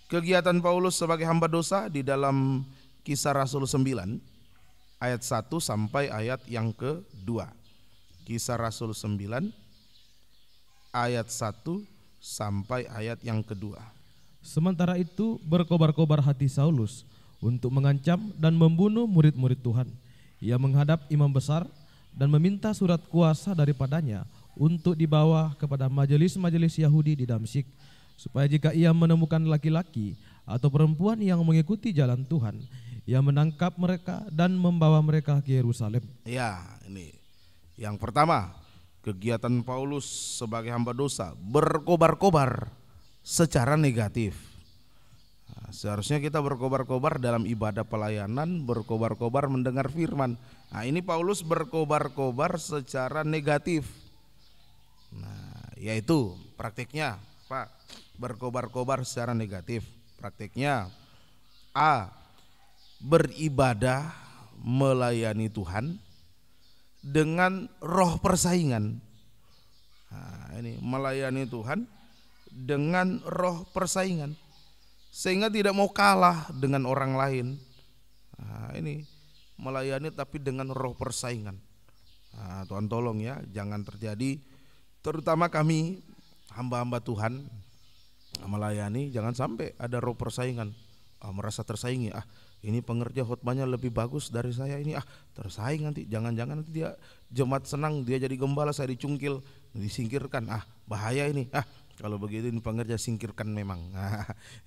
Kegiatan Paulus sebagai hamba dosa di dalam Kisah Rasul 9 ayat 1 sampai ayat yang kedua. Kisah Rasul 9 ayat 1 sampai ayat yang kedua. Sementara itu berkobar-kobar hati Saulus untuk mengancam dan membunuh murid-murid Tuhan. Ia menghadap imam besar dan meminta surat kuasa daripadanya untuk dibawa kepada majelis-majelis Yahudi di Damsyik, supaya jika ia menemukan laki-laki atau perempuan yang mengikuti jalan Tuhan, ia menangkap mereka dan membawa mereka ke Yerusalem. Ya, ini yang pertama, kegiatan Paulus sebagai hamba dosa berkobar-kobar secara negatif. Nah, seharusnya kita berkobar-kobar dalam ibadah pelayanan, berkobar-kobar mendengar firman. Nah, ini Paulus berkobar-kobar secara negatif. Nah, yaitu praktiknya, Pak, berkobar-kobar secara negatif. Praktiknya A, beribadah melayani Tuhan dengan roh persaingan. Nah, ini melayani Tuhan dengan roh persaingan, sehingga tidak mau kalah dengan orang lain. Nah, ini melayani tapi dengan roh persaingan. Nah, Tuhan tolong ya, jangan terjadi, terutama kami hamba-hamba Tuhan melayani, jangan sampai ada roh persaingan. Merasa tersaingi, ini pengerja khotbahnya lebih bagus dari saya ini, tersaing nanti, jangan-jangan nanti dia jemaat senang, dia jadi gembala, saya dicungkil, disingkirkan, bahaya ini, kalau begitu ini pengerja singkirkan memang.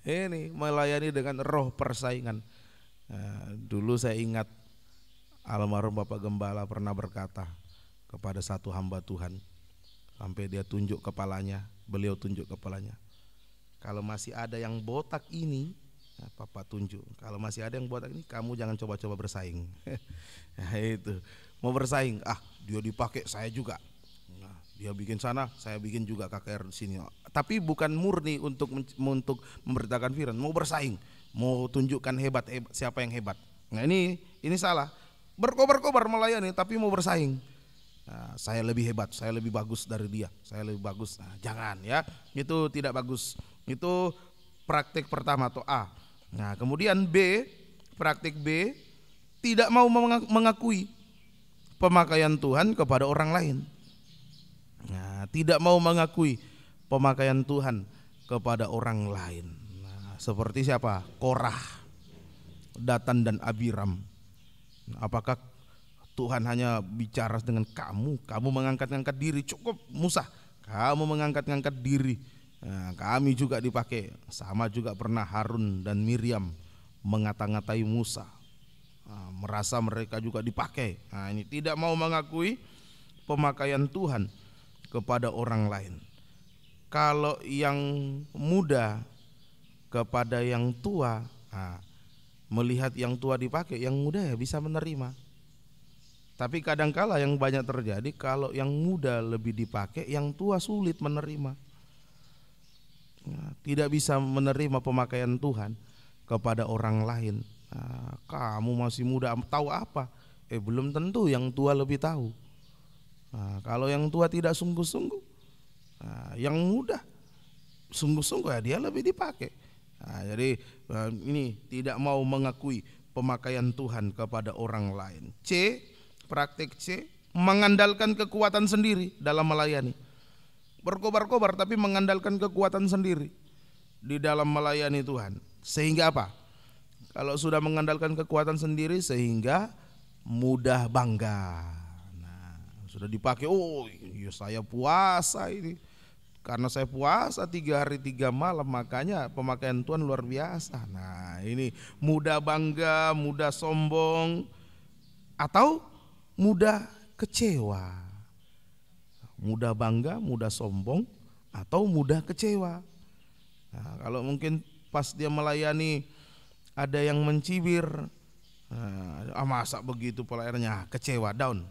Ini melayani dengan roh persaingan. Dulu saya ingat almarhum Bapak Gembala pernah berkata kepada satu hamba Tuhan, sampai dia tunjuk kepalanya, beliau tunjuk kepalanya, kalau masih ada yang botak ini, Papa tunjuk, kalau masih ada yang botak ini, kamu jangan coba-coba bersaing. Nah, itu mau bersaing, dia dipakai, saya juga. Nah, dia bikin sana, saya bikin juga KKR di sini. Tapi bukan murni untuk memberitakan firman, mau bersaing, mau tunjukkan hebat siapa yang hebat. Nah, ini salah. Berkobar-kobar melayani tapi mau bersaing. Nah, saya lebih hebat, saya lebih bagus dari dia, saya lebih bagus. Nah, jangan ya, itu tidak bagus. Itu praktik pertama atau A. Nah, kemudian B, praktik B, tidak mau mengakui pemakaian Tuhan kepada orang lain. Nah, tidak mau mengakui pemakaian Tuhan kepada orang lain. Nah, seperti siapa? Korah, Datan dan Abiram. Apakah Tuhan hanya bicara dengan kamu mengangkat-ngangkat diri, cukup Musa, kamu mengangkat-ngangkat diri. Nah, kami juga dipakai, sama juga pernah Harun dan Miriam mengata-ngatai Musa. merasa mereka juga dipakai. Nah, ini tidak mau mengakui pemakaian Tuhan kepada orang lain. Kalau yang muda kepada yang tua, melihat yang tua dipakai, yang muda ya bisa menerima. Tapi kadangkala yang banyak terjadi, kalau yang muda lebih dipakai, yang tua sulit menerima. Tidak bisa menerima pemakaian Tuhan kepada orang lain. Kamu masih muda, tahu apa? Belum tentu yang tua lebih tahu. Kalau yang tua tidak sungguh-sungguh, yang muda sungguh-sungguh ya dia lebih dipakai. Jadi ini tidak mau mengakui pemakaian Tuhan kepada orang lain. C, praktik C, mengandalkan kekuatan sendiri dalam melayani. Berkobar-kobar tapi mengandalkan kekuatan sendiri di dalam melayani Tuhan. Sehingga apa? Kalau sudah mengandalkan kekuatan sendiri sehingga mudah bangga. Sudah dipakai, oh ya saya puasa ini. Karena saya puasa 3 hari 3 malam, makanya pemakaian Tuhan luar biasa. Nah ini mudah bangga, mudah sombong, atau mudah kecewa. Mudah bangga, mudah sombong, atau mudah kecewa. Nah, kalau mungkin pas dia melayani ada yang mencibir, masa begitu pelayanannya, kecewa, down,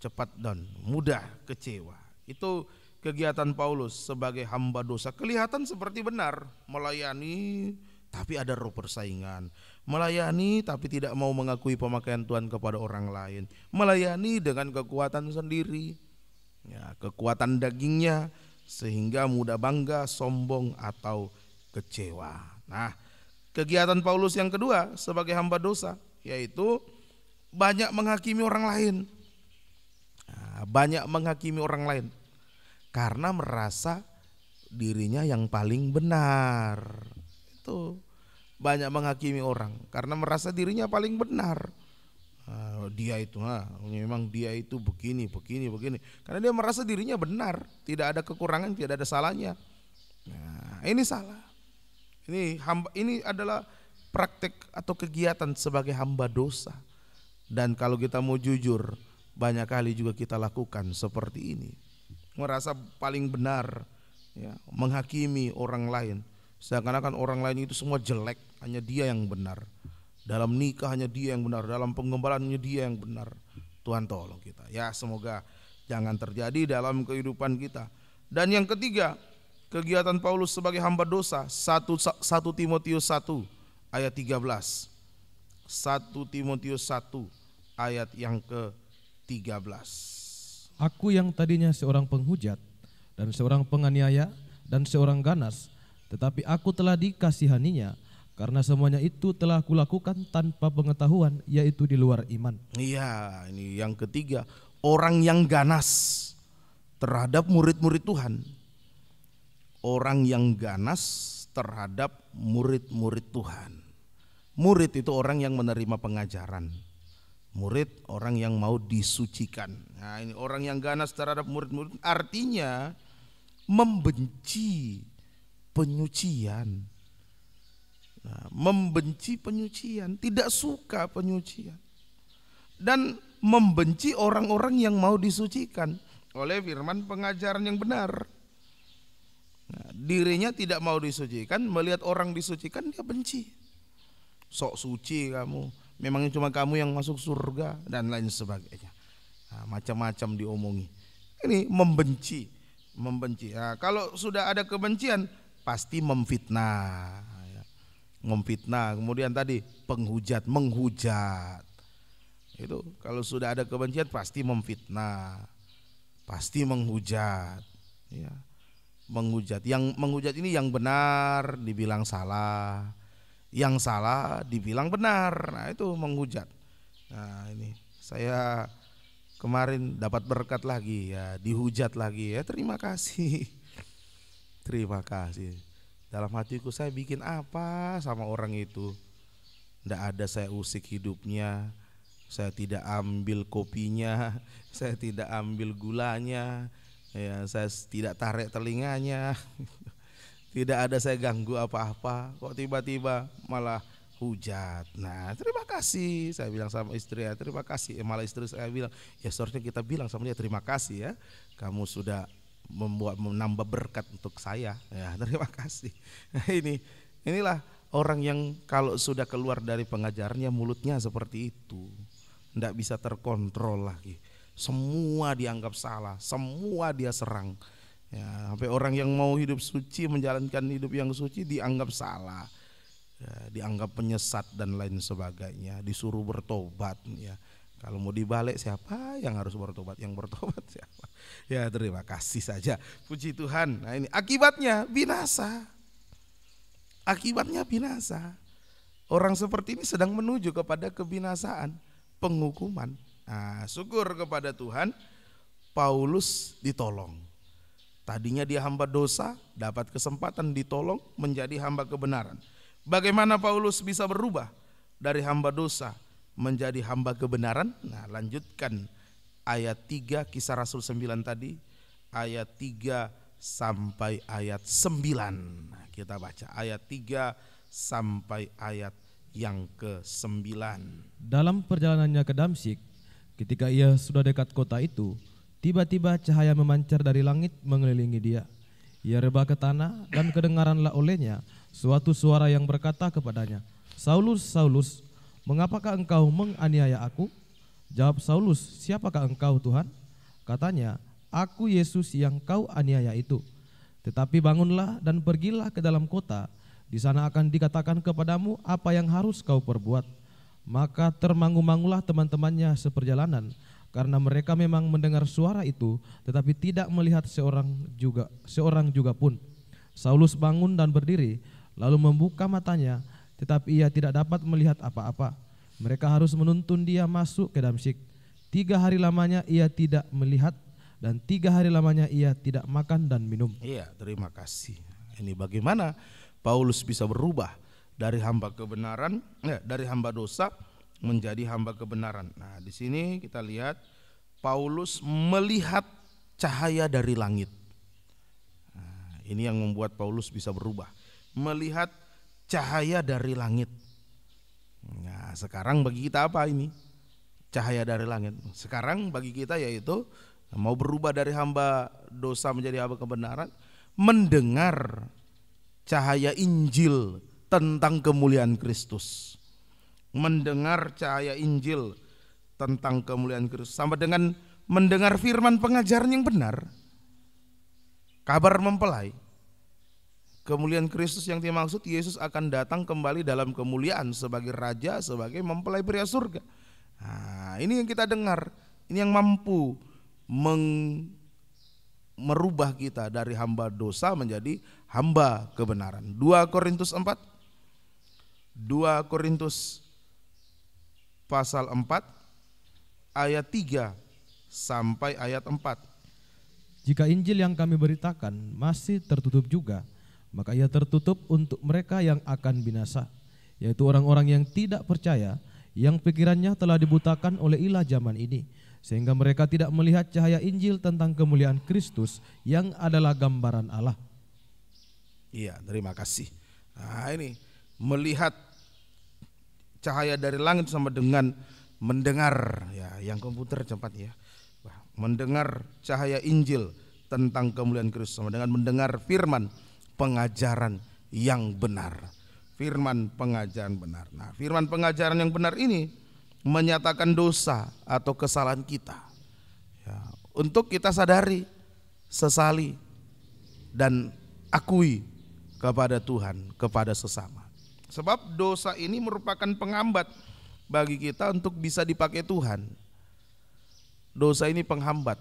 cepat down, mudah kecewa. Itu kegiatan Paulus sebagai hamba dosa. Kelihatan seperti benar, melayani tapi ada roh persaingan, melayani tapi tidak mau mengakui pemakaian Tuhan kepada orang lain, melayani dengan kekuatan sendiri, kekuatan dagingnya, sehingga mudah bangga, sombong, atau kecewa. Nah, kegiatan Paulus yang kedua sebagai hamba dosa yaitu banyak menghakimi orang lain. Banyak menghakimi orang lain karena merasa dirinya yang paling benar. Itu banyak menghakimi orang karena merasa dirinya paling benar. Dia itu memang dia itu begini. Karena dia merasa dirinya benar, tidak ada kekurangan, tidak ada salahnya. Nah, ini salah. Ini adalah praktek atau kegiatan sebagai hamba dosa. Dan kalau kita mau jujur, banyak kali juga kita lakukan seperti ini. Merasa paling benar, menghakimi orang lain. Seakan-akan orang lain itu semua jelek, hanya dia yang benar. Dalam nikah hanya dia yang benar, dalam pengembalaan hanya dia yang benar. Tuhan tolong kita. Ya, semoga jangan terjadi dalam kehidupan kita. Dan yang ketiga, kegiatan Paulus sebagai hamba dosa, 1 Timotius 1 ayat 13. 1 Timotius 1 ayat yang ke-13. Aku yang tadinya seorang penghujat dan seorang penganiaya dan seorang ganas, tetapi aku telah dikasihaninya karena semuanya itu telah kulakukan tanpa pengetahuan, yaitu di luar iman. Iya, ini yang ketiga, orang yang ganas terhadap murid-murid Tuhan. Orang yang ganas terhadap murid-murid Tuhan. Murid itu orang yang menerima pengajaran. Murid orang yang mau disucikan. Nah, ini orang yang ganas terhadap murid-murid artinya membenci penyucian. Membenci penyucian, tidak suka penyucian, dan membenci orang-orang yang mau disucikan oleh firman pengajaran yang benar. Dirinya tidak mau disucikan, melihat orang disucikan dia benci. Sok suci kamu, memangnya cuma kamu yang masuk surga, dan lain sebagainya. Macam-macam diomongi. Ini membenci. Kalau sudah ada kebencian pasti memfitnah. Kemudian tadi penghujat, menghujat. Itu kalau sudah ada kebencian pasti memfitnah, pasti menghujat. Menghujat. Yang menghujat ini yang benar dibilang salah, yang salah dibilang benar. Nah, itu menghujat. Nah, ini saya kemarin dapat berkat lagi, dihujat lagi, terima kasih. Terima kasih. Dalam hatiku saya bikin apa sama orang itu? Tidak ada saya usik hidupnya, saya tidak ambil kopinya, saya tidak ambil gulanya, saya tidak tarik telinganya. Tidak ada saya ganggu apa-apa. Kok tiba-tiba malah hujat. Nah, terima kasih. Saya bilang sama istri, ya terima kasih. Malah istri saya bilang, ya seharusnya kita bilang sama dia, terima kasih ya, kamu sudah menambah berkat untuk saya. Ya, terima kasih. Nah, inilah orang yang kalau sudah keluar dari pengajarannya mulutnya seperti itu, tidak bisa terkontrol lagi. Semua dianggap salah, semua dia serang. Ya, sampai orang yang mau hidup suci, menjalankan hidup yang suci dianggap salah, ya, dianggap penyesat dan lain sebagainya, disuruh bertobat. Ya, kalau mau dibalik siapa yang harus bertobat? Yang bertobat siapa? Ya terima kasih saja, puji Tuhan. Nah ini akibatnya binasa, akibatnya binasa. Orang seperti ini sedang menuju kepada kebinasaan, penghukuman. Nah, syukur kepada Tuhan, Paulus ditolong. Tadinya dia hamba dosa, dapat kesempatan ditolong menjadi hamba kebenaran. Bagaimana Paulus bisa berubah dari hamba dosa menjadi hamba kebenaran? Nah, lanjutkan ayat 3 Kisah Rasul 9 tadi, ayat 3 sampai ayat 9. Nah, kita baca ayat 3 sampai ayat yang ke-9. Dalam perjalanannya ke Damsyik, ketika ia sudah dekat kota itu, tiba-tiba cahaya memancar dari langit mengelilingi dia. Ia rebah ke tanah dan kedengaranlah olehnya suatu suara yang berkata kepadanya, Saulus, Saulus, mengapakah engkau menganiaya aku? Jawab Saulus, siapakah engkau Tuhan? Katanya, aku Yesus yang kau aniaya itu. Tetapi bangunlah dan pergilah ke dalam kota, di sana akan dikatakan kepadamu apa yang harus kau perbuat. Maka termangu-mangulah teman-temannya seperjalanan, karena mereka memang mendengar suara itu, tetapi tidak melihat seorang juga pun. Saulus bangun dan berdiri, lalu membuka matanya, tetapi ia tidak dapat melihat apa-apa. Mereka harus menuntun dia masuk ke Damsyik. 3 hari lamanya ia tidak melihat, dan 3 hari lamanya ia tidak makan dan minum. Iya, terima kasih. Ini bagaimana Paulus bisa berubah dari hamba kebenaran, dari hamba dosa menjadi hamba kebenaran. Nah, di sini kita lihat Paulus melihat cahaya dari langit. Nah, ini yang membuat Paulus bisa berubah, melihat cahaya dari langit. Nah, sekarang bagi kita apa ini? Cahaya dari langit. Sekarang bagi kita yaitu mau berubah dari hamba dosa menjadi hamba kebenaran, mendengar cahaya Injil tentang kemuliaan Kristus. Mendengar cahaya Injil tentang kemuliaan Kristus sama dengan mendengar firman pengajaran yang benar, kabar mempelai. Kemuliaan Kristus yang dimaksud, Yesus akan datang kembali dalam kemuliaan sebagai raja, sebagai mempelai pria surga. Nah, ini yang kita dengar, ini yang mampu merubah kita dari hamba dosa menjadi hamba kebenaran. 2 Korintus 4, 2 Korintus pasal 4 ayat 3 sampai ayat 4. Jika Injil yang kami beritakan masih tertutup juga, maka ia tertutup untuk mereka yang akan binasa, yaitu orang-orang yang tidak percaya, yang pikirannya telah dibutakan oleh ilah zaman ini, sehingga mereka tidak melihat cahaya Injil tentang kemuliaan Kristus yang adalah gambaran Allah. Iya, terima kasih. Nah, ini melihat cahaya dari langit sama dengan mendengar, ya, yang komputer cepat ya. Mendengar cahaya Injil tentang kemuliaan Kristus sama dengan mendengar firman pengajaran yang benar. Firman pengajaran benar. Nah, firman pengajaran yang benar ini menyatakan dosa atau kesalahan kita, ya, untuk kita sadari, sesali, dan akui kepada Tuhan, kepada sesama. Sebab dosa ini merupakan penghambat bagi kita untuk bisa dipakai Tuhan. Dosa ini penghambat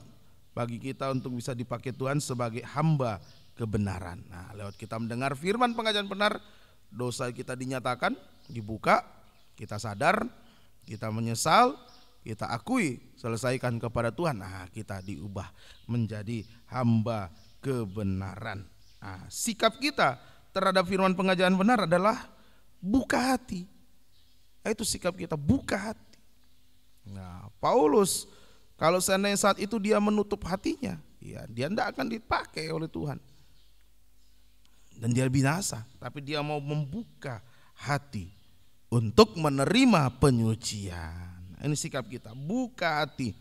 bagi kita untuk bisa dipakai Tuhan sebagai hamba kebenaran. Nah, lewat kita mendengar firman pengajaran benar, dosa kita dinyatakan, dibuka, kita sadar, kita menyesal, kita akui, selesaikan kepada Tuhan. Nah, kita diubah menjadi hamba kebenaran. Nah, sikap kita terhadap firman pengajaran benar adalah buka hati. Itu sikap kita, buka hati. Nah, Paulus kalau seandainya saat itu dia menutup hatinya, ya, dia tidak akan dipakai oleh Tuhan dan dia binasa. Tapi dia mau membuka hati, untuk menerima penyucian. Ini sikap kita, buka hati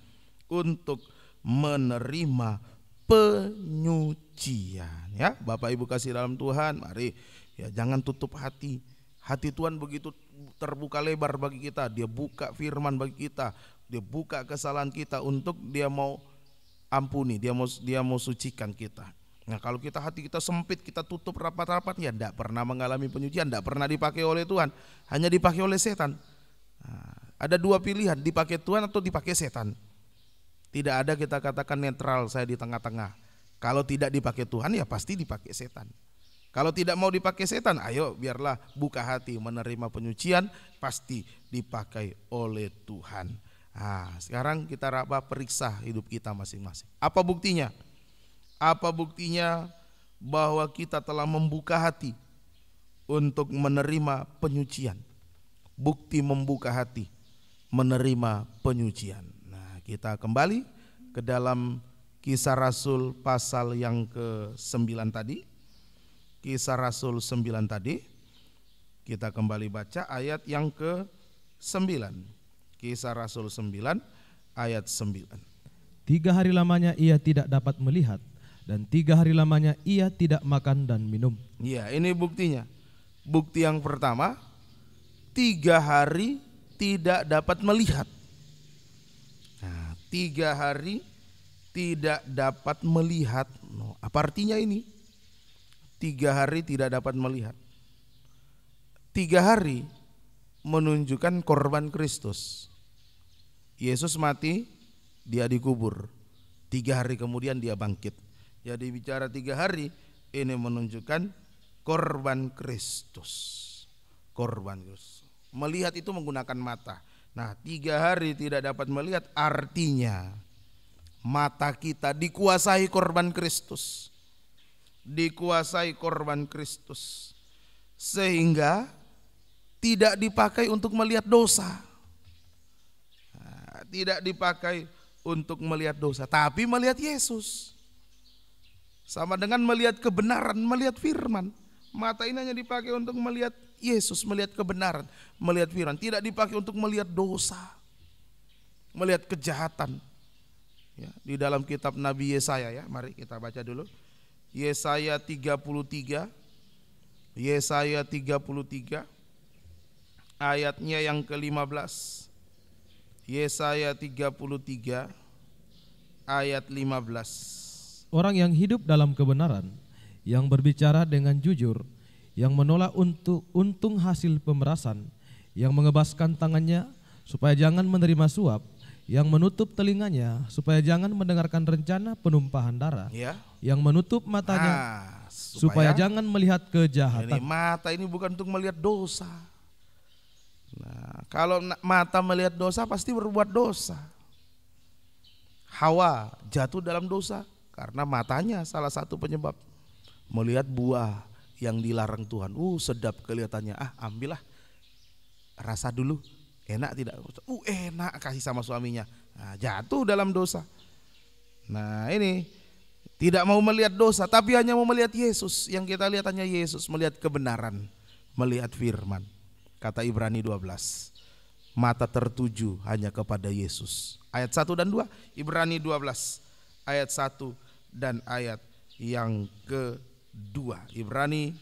untuk menerima penyucian. Ya, Bapak Ibu kasih dalam Tuhan, mari ya jangan tutup hati. Hati Tuhan begitu terbuka lebar bagi kita. Dia buka firman bagi kita. Dia buka kesalahan kita untuk Dia mau ampuni, Dia mau sucikan kita. Nah, kalau hati kita sempit, kita tutup rapat-rapat, ya tidak pernah mengalami penyucian, tidak pernah dipakai oleh Tuhan, hanya dipakai oleh setan. Nah, ada dua pilihan, dipakai Tuhan atau dipakai setan. Tidak ada kita katakan netral, saya di tengah-tengah. Kalau tidak dipakai Tuhan, ya pasti dipakai setan. Kalau tidak mau dipakai setan, ayo biarlah buka hati menerima penyucian, pasti dipakai oleh Tuhan. Nah, sekarang kita periksa hidup kita masing-masing. Apa buktinya? Apa buktinya bahwa kita telah membuka hati untuk menerima penyucian? Bukti membuka hati menerima penyucian. Nah, kita kembali ke dalam Kisah Rasul pasal yang ke-9 tadi. Kisah Rasul 9 tadi. Kita kembali baca ayat yang ke-9. Kisah Rasul 9 ayat 9. 3 hari lamanya ia tidak dapat melihat, dan 3 hari lamanya ia tidak makan dan minum. Ya, ini buktinya. Bukti yang pertama, 3 hari tidak dapat melihat. Nah, 3 hari tidak dapat melihat. Apa artinya ini? 3 hari tidak dapat melihat. 3 hari menunjukkan korban Kristus. Yesus mati, Dia dikubur. 3 hari kemudian Dia bangkit. Jadi bicara 3 hari ini menunjukkan korban Kristus. Korban Kristus. Melihat itu menggunakan mata. Nah, 3 hari tidak dapat melihat artinya mata kita dikuasai korban Kristus. Dikuasai korban Kristus. Sehingga tidak dipakai untuk melihat dosa. Nah, tidak dipakai untuk melihat dosa, tapi melihat Yesus. Sama dengan melihat kebenaran, melihat firman. Mata ini hanya dipakai untuk melihat Yesus, melihat kebenaran, melihat firman. Tidak dipakai untuk melihat dosa, melihat kejahatan. Ya, di dalam kitab Nabi Yesaya, ya, mari kita baca dulu. Yesaya 33. Yesaya 33 ayatnya yang ke-15. Yesaya 33 ayat 15. Orang yang hidup dalam kebenaran, yang berbicara dengan jujur, yang menolak untung hasil pemerasan, yang mengebaskan tangannya supaya jangan menerima suap, yang menutup telinganya supaya jangan mendengarkan rencana penumpahan darah, Ya. yang menutup matanya supaya jangan melihat kejahatan. Ini mata ini bukan untuk melihat dosa. Nah, kalau mata melihat dosa pasti berbuat dosa. Hawa jatuh dalam dosa karena matanya salah satu penyebab. Melihat buah yang dilarang Tuhan, sedap kelihatannya, ambillah, rasa dulu, enak tidak? Enak, kasih sama suaminya. Nah, jatuh dalam dosa. Nah, ini tidak mau melihat dosa, tapi hanya mau melihat Yesus. Yang kita lihat hanya Yesus, melihat kebenaran, melihat firman. Kata Ibrani 12, mata tertuju hanya kepada Yesus. Ayat 1 dan 2, Ibrani 12 ayat 1 dan ayat yang kedua. Ibrani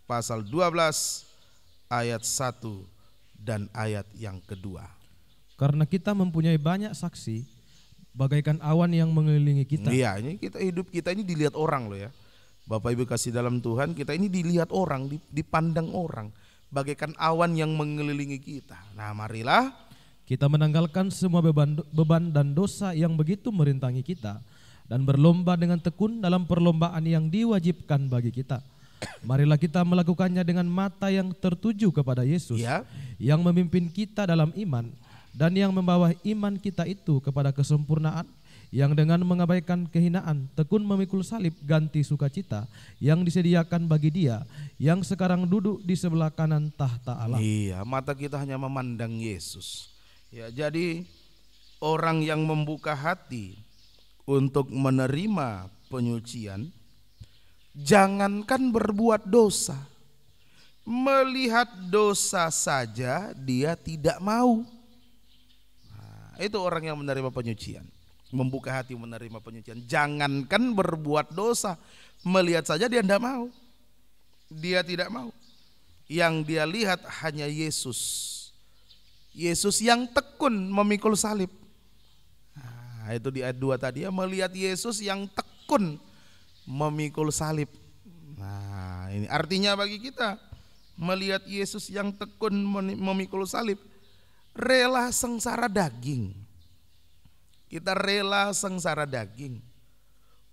pasal 12 ayat 1 dan ayat yang kedua. Karena kita mempunyai banyak saksi bagaikan awan yang mengelilingi kita. Iya, ini hidup kita ini dilihat orang loh ya. Bapak Ibu kasih dalam Tuhan, kita ini dilihat orang, dipandang orang bagaikan awan yang mengelilingi kita. Nah, marilah kita menanggalkan semua beban dan dosa yang begitu merintangi kita, dan berlomba dengan tekun dalam perlombaan yang diwajibkan bagi kita. Marilah kita melakukannya dengan mata yang tertuju kepada Yesus, ya, yang memimpin kita dalam iman, dan yang membawa iman kita itu kepada kesempurnaan, yang dengan mengabaikan kehinaan tekun memikul salib ganti sukacita yang disediakan bagi Dia yang sekarang duduk di sebelah kanan tahta Allah. Iya, mata kita hanya memandang Yesus. Ya, jadi orang yang membuka hati untuk menerima penyucian, jangankan berbuat dosa, melihat dosa saja dia tidak mau. Nah, itu orang yang menerima penyucian, membuka hati menerima penyucian. Jangankan berbuat dosa, melihat saja dia tidak mau. Dia tidak mau. Yang dia lihat hanya Yesus. Yesus yang tekun memikul salib. Nah, itu di ayat 2 tadi ya, melihat Yesus yang tekun memikul salib. Nah, ini artinya bagi kita melihat Yesus yang tekun memikul salib, rela sengsara daging. Kita rela sengsara daging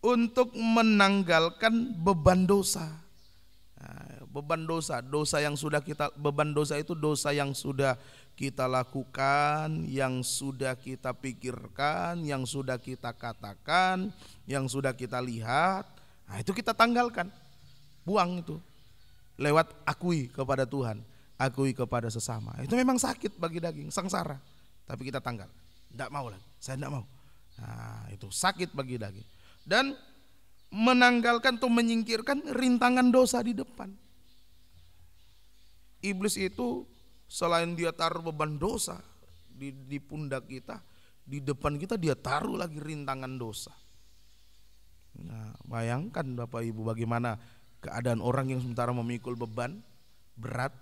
untuk menanggalkan beban dosa. Nah, beban dosa, beban dosa itu dosa yang sudah kita lakukan, yang sudah kita pikirkan, yang sudah kita katakan, yang sudah kita lihat. Nah, itu kita tanggalkan, buang itu. Lewat akui kepada Tuhan, akui kepada sesama. Itu memang sakit bagi daging, sengsara. Tapi kita tanggal, tidak mau lagi, saya tidak mau. Nah, itu sakit bagi daging. Dan menanggalkan atau menyingkirkan rintangan dosa di depan. Iblis itu selain dia taruh beban dosa di pundak kita, di depan kita dia taruh lagi rintangan dosa. Nah, bayangkan Bapak Ibu bagaimana keadaan orang yang sementara memikul beban berat,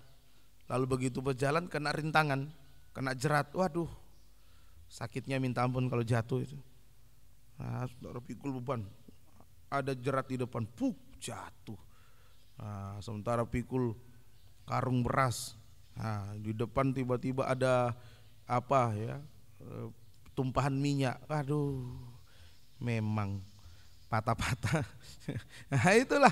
lalu begitu berjalan kena rintangan, kena jerat, waduh, sakitnya minta ampun kalau jatuh itu. Nah, saudara pikul beban, ada jerat di depan, puk, jatuh. Nah, sementara pikul karung beras, nah, di depan tiba-tiba ada apa ya, tumpahan minyak, waduh, memang patah-patah. Nah, itulah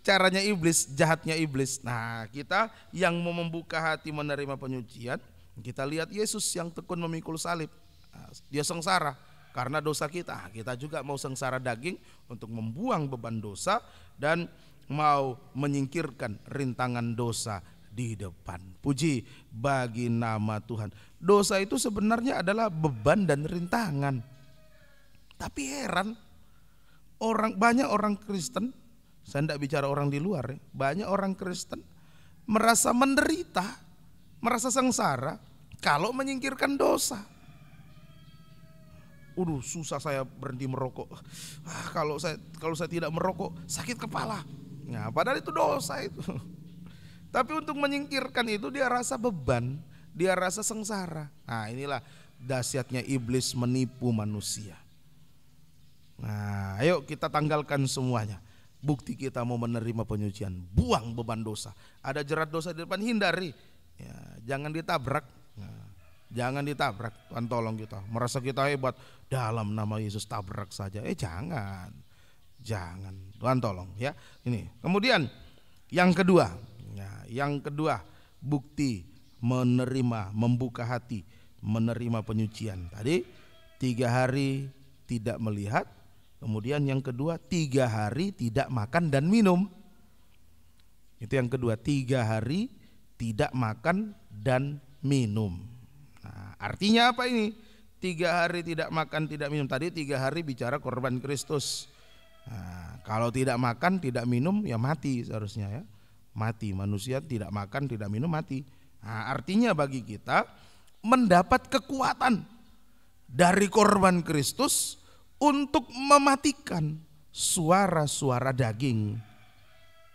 caranya iblis, jahatnya iblis. Nah, kita yang mau membuka hati menerima penyucian, kita lihat Yesus yang tekun memikul salib. Nah, dia sengsara karena dosa kita. Kita juga mau sengsara daging untuk membuang beban dosa dan mau menyingkirkan rintangan dosa di depan. Puji bagi nama Tuhan. Dosa itu sebenarnya adalah beban dan rintangan. Tapi heran, banyak orang Kristen, saya tidak bicara orang di luar ya, banyak orang Kristen merasa menderita, merasa sengsara kalau menyingkirkan dosa. Susah saya berhenti merokok. Kalau saya tidak merokok sakit kepala. Nah, padahal itu dosa itu. Tapi untuk menyingkirkan itu dia rasa beban, dia rasa sengsara. Nah, inilah dahsyatnya iblis menipu manusia. Nah, ayo kita tanggalkan semuanya. Bukti kita mau menerima penyucian, buang beban dosa. Ada jerat dosa di depan, hindari. Ya, jangan ditabrak. Nah, jangan ditabrak. Tuhan tolong kita. Merasa kita hebat, dalam nama Yesus tabrak saja. Jangan. Tuhan tolong ya. Ini. Kemudian yang kedua. Ya, yang kedua, bukti menerima, membuka hati, menerima penyucian. Tadi 3 hari tidak melihat. Kemudian yang kedua 3 hari tidak makan dan minum. Itu yang kedua, 3 hari tidak makan dan minum. Nah, artinya apa ini? 3 hari tidak makan tidak minum. Tadi 3 hari bicara korban Kristus. Nah, kalau tidak makan tidak minum ya mati seharusnya ya. Mati, manusia tidak makan tidak minum mati. Nah, artinya bagi kita mendapat kekuatan dari korban Kristus untuk mematikan suara-suara daging.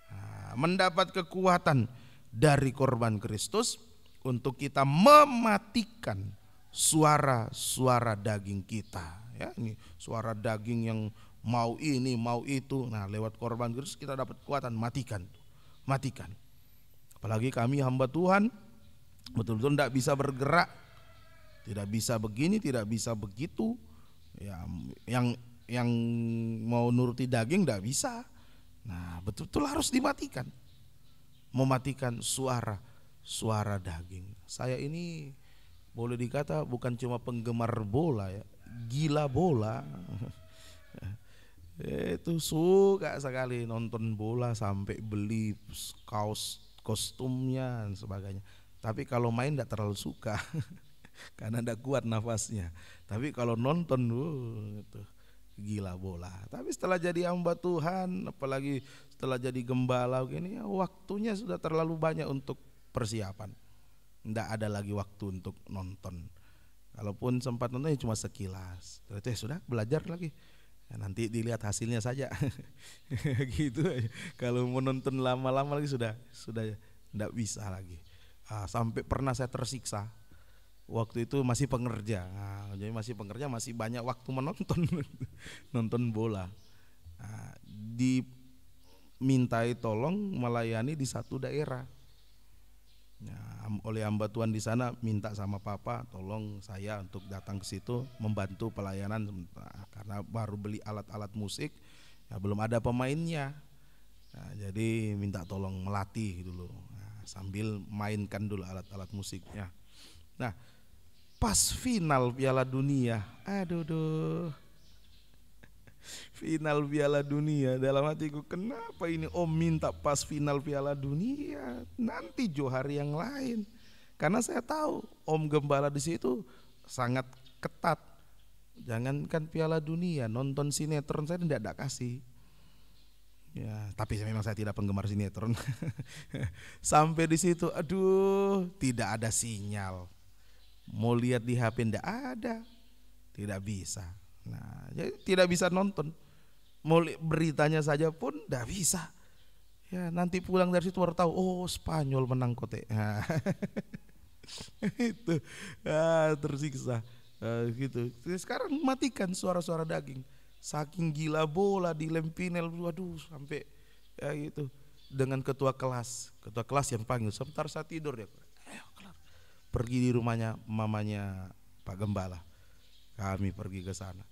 Nah, mendapat kekuatan dari korban Kristus untuk kita mematikan suara-suara daging kita. Ya, ini suara daging yang mau ini, mau itu. Nah, lewat korban Kristus kita dapat kekuatan matikan. Apalagi kami hamba Tuhan betul-betul tidak bisa bergerak, tidak bisa begini, tidak bisa begitu. Ya, yang mau nuruti daging tidak bisa. Nah, betul-betul harus dimatikan. Mematikan suara daging. Saya ini boleh dikata bukan cuma penggemar bola ya, gila bola. Itu suka sekali nonton bola sampai beli kaos, kostumnya dan sebagainya. Tapi kalau main tidak terlalu suka. Karena tidak kuat nafasnya. Tapi kalau nonton itu gila bola. Tapi setelah jadi hamba Tuhan, apalagi setelah jadi gembala gini, ya waktunya sudah terlalu banyak untuk persiapan. Tidak ada lagi waktu untuk nonton. Kalaupun sempat nonton ya cuma sekilas. Terus ya sudah belajar lagi. Ya, nanti dilihat hasilnya saja. Gitu aja. Kalau mau nonton lama-lama lagi sudah tidak bisa lagi. Sampai pernah saya tersiksa. Waktu itu masih pengerja, jadi masih pengerja, masih banyak waktu menonton nonton bola. Dimintai tolong melayani di satu daerah. Oleh hamba Tuhan di sana minta sama papa, tolong saya untuk datang ke situ membantu pelayanan karena baru beli alat-alat musik, ya belum ada pemainnya. Jadi minta tolong melatih dulu, sambil mainkan dulu alat-alat musiknya. Nah, pas final Piala Dunia, final Piala Dunia, dalam hatiku kenapa ini Om minta pas final Piala Dunia, nanti hari yang lain. Karena saya tahu Om Gembala di situ sangat ketat. Jangankan Piala Dunia, nonton sinetron saya tidak ada kasih. Ya, tapi memang saya tidak penggemar sinetron. Sampai di situ, aduh, tidak ada sinyal. Mau lihat di HP enggak ada, tidak bisa. Nah, jadi tidak bisa nonton. Mau beritanya saja pun enggak bisa. Ya, nanti pulang dari situ baru tahu, oh Spanyol menang kote. Nah, itu tersiksa. Gitu. Sekarang matikan suara-suara daging. Saking gila bola di Lempinel, waduh sampai ya gitu. Dengan ketua kelas yang panggil, sebentar saya tidur ya. Pergi di rumahnya mamanya Pak Gembala, kami pergi ke sana.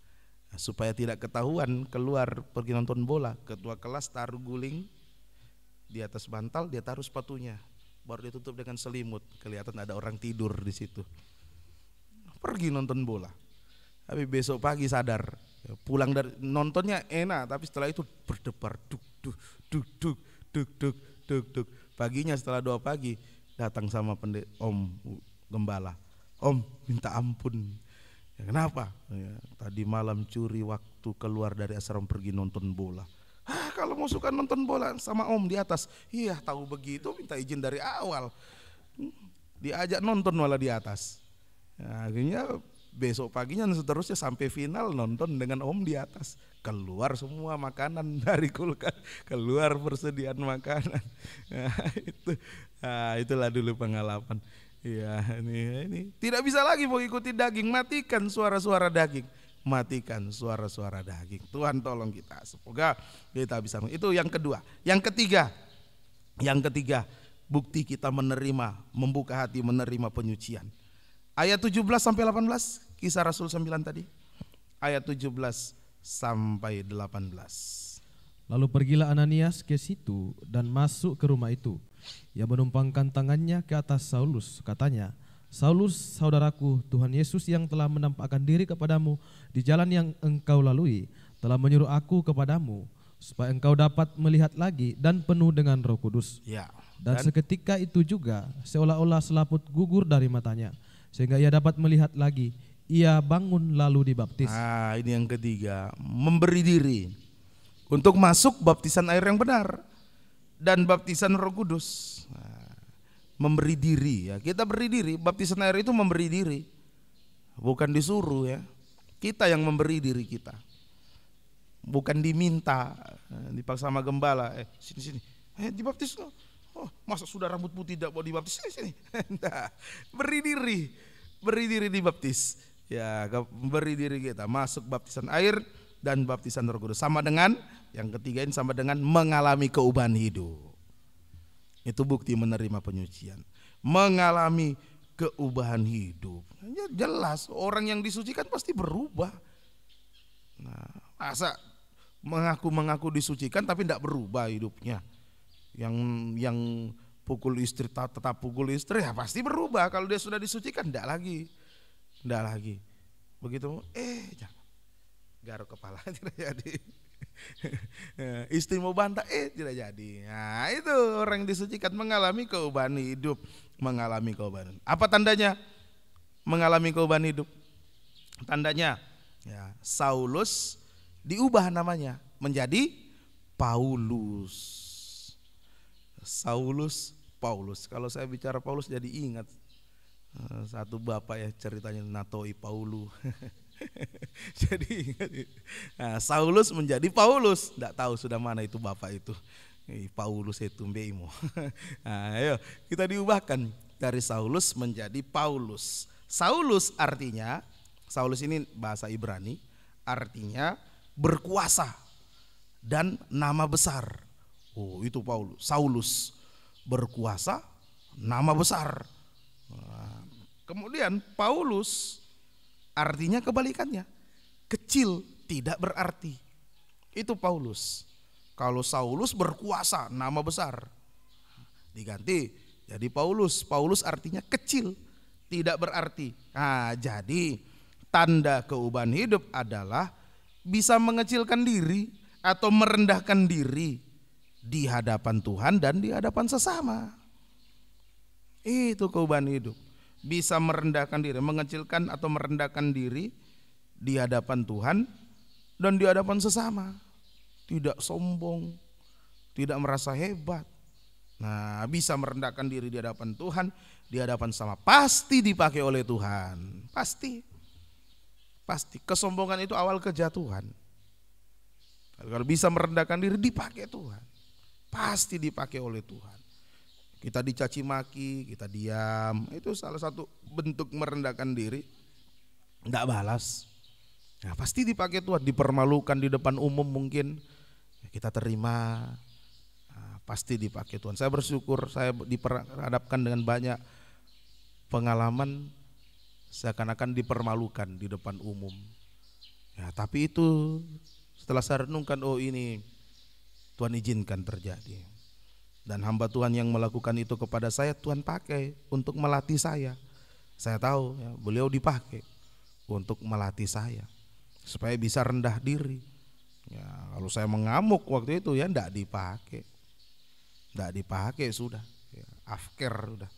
Nah, supaya tidak ketahuan keluar pergi nonton bola, ketua kelas taruh guling di atas bantal, dia taruh sepatunya, baru ditutup dengan selimut, kelihatan ada orang tidur di situ. Pergi nonton bola, tapi besok pagi sadar, pulang dari nontonnya enak, tapi setelah itu berdebar duk duk duk duk duk duk duk duk. Paginya setelah doa pagi datang sama Om Gembala, Om minta ampun. Ya, kenapa? Ya, tadi malam curi waktu keluar dari asrama pergi nonton bola. Kalau mau suka nonton bola sama Om di atas, iya tahu begitu minta izin dari awal. Diajak nonton malah di atas. Ya, akhirnya besok paginya dan seterusnya sampai final nonton dengan Om di atas. Keluar semua makanan dari kulkas, keluar persediaan makanan. Itulah dulu pengalaman. Ya, ini tidak bisa lagi mengikuti daging, matikan suara-suara daging, matikan suara-suara daging. Tuhan tolong kita, semoga kita bisa. Itu yang kedua. Yang ketiga, bukti kita menerima, membuka hati menerima penyucian. Ayat 17 sampai 18, Kisah Rasul 9 tadi. Ayat 17 sampai 18. Lalu pergilah Ananias ke situ dan masuk ke rumah itu. Ia menumpangkan tangannya ke atas Saulus, katanya, Saulus saudaraku, Tuhan Yesus yang telah menampakkan diri kepadamu di jalan yang engkau lalui, telah menyuruh aku kepadamu, supaya engkau dapat melihat lagi dan penuh dengan Roh Kudus. Ya, dan seketika itu juga seolah-olah selaput gugur dari matanya, sehingga ia dapat melihat lagi. Ia bangun lalu dibaptis. Ini yang ketiga, memberi diri untuk masuk baptisan air yang benar dan baptisan Roh Kudus. Memberi diri ya, kita beri diri, baptisan air itu memberi diri, bukan disuruh ya. Kita yang memberi diri kita, bukan diminta, dipaksa sama gembala, sini dibaptis. Oh, masa sudah rambut putih tidak mau dibaptis? Sini. Nah, beri diri dibaptis. Ya, beri diri kita masuk baptisan air dan baptisan Roh Kudus. Sama dengan yang ketiga ini, sama dengan mengalami keubahan hidup. Itu bukti menerima penyucian, mengalami keubahan hidup. Ya, jelas orang yang disucikan pasti berubah. Nah, masa mengaku disucikan tapi tidak berubah hidupnya. Yang pukul istri tetap pukul istri, ya pasti berubah. Kalau dia sudah disucikan tidak lagi. Begitu, jangan garuk kepala tidak jadi. Istri mau bantah, tidak jadi. Nah, itu orang yang disucikan mengalami keubahan hidup, mengalami keubahan. Apa tandanya mengalami keubahan hidup? Tandanya ya, Saulus diubah namanya menjadi Paulus. Saulus, Paulus. Kalau saya bicara Paulus jadi ingat satu bapak ya, ceritanya Natoi Paulu. Jadi nah, Saulus menjadi Paulus. Tidak tahu sudah mana itu bapak itu. Paulus itu mbeimu. Nah, ayo kita diubahkan dari Saulus menjadi Paulus. Saulus artinya, Saulus ini bahasa Ibrani, artinya berkuasa dan nama besar. Oh, itu Paulus. Saulus berkuasa, nama besar. Kemudian Paulus artinya kebalikannya, kecil, tidak berarti. Itu Paulus. Kalau Saulus berkuasa, nama besar, diganti jadi Paulus. Paulus artinya kecil, tidak berarti. Nah, jadi tanda keubahan hidup adalah bisa mengecilkan diri atau merendahkan diri di hadapan Tuhan dan di hadapan sesama. Itu keubahan hidup. Bisa merendahkan diri, mengecilkan atau merendahkan diri di hadapan Tuhan dan di hadapan sesama. Tidak sombong, tidak merasa hebat. Nah, bisa merendahkan diri di hadapan Tuhan, di hadapan sesama. Pasti dipakai oleh Tuhan. Pasti. Kesombongan itu awal kejatuhan. Kalau bisa merendahkan diri, dipakai Tuhan. Pasti dipakai oleh Tuhan. Kita dicaci maki, kita diam, itu salah satu bentuk merendahkan diri, tidak balas. Nah, pasti dipakai Tuhan, dipermalukan di depan umum mungkin, kita terima, nah, pasti dipakai Tuhan. Saya bersyukur saya diperhadapkan dengan banyak pengalaman, seakan-akan dipermalukan di depan umum. Ya, tapi itu setelah saya renungkan, oh ini Tuhan izinkan terjadi. Dan hamba Tuhan yang melakukan itu kepada saya, Tuhan pakai untuk melatih saya. Saya tahu ya, beliau dipakai untuk melatih saya supaya bisa rendah diri. Ya, kalau saya mengamuk waktu itu ya enggak dipakai sudah. Ya, afker sudah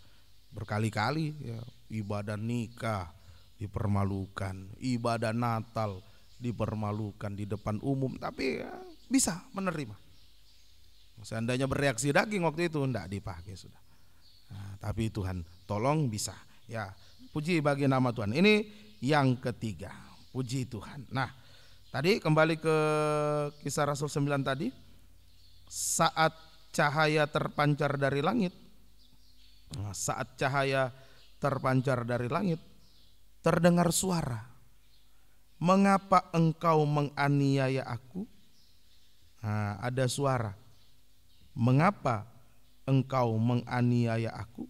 berkali-kali ya, ibadah nikah dipermalukan, ibadah Natal dipermalukan di depan umum, tapi ya, bisa menerima. Seandainya bereaksi daging waktu itu enggak dipakai sudah. Nah, tapi Tuhan tolong bisa. Ya, puji bagi nama Tuhan. Ini yang ketiga. Puji Tuhan. Nah, tadi kembali ke Kisah Rasul 9 tadi. Saat cahaya terpancar dari langit. Nah, saat cahaya terpancar dari langit, terdengar suara. Mengapa engkau menganiaya aku? Nah, ada suara. Mengapa engkau menganiaya aku?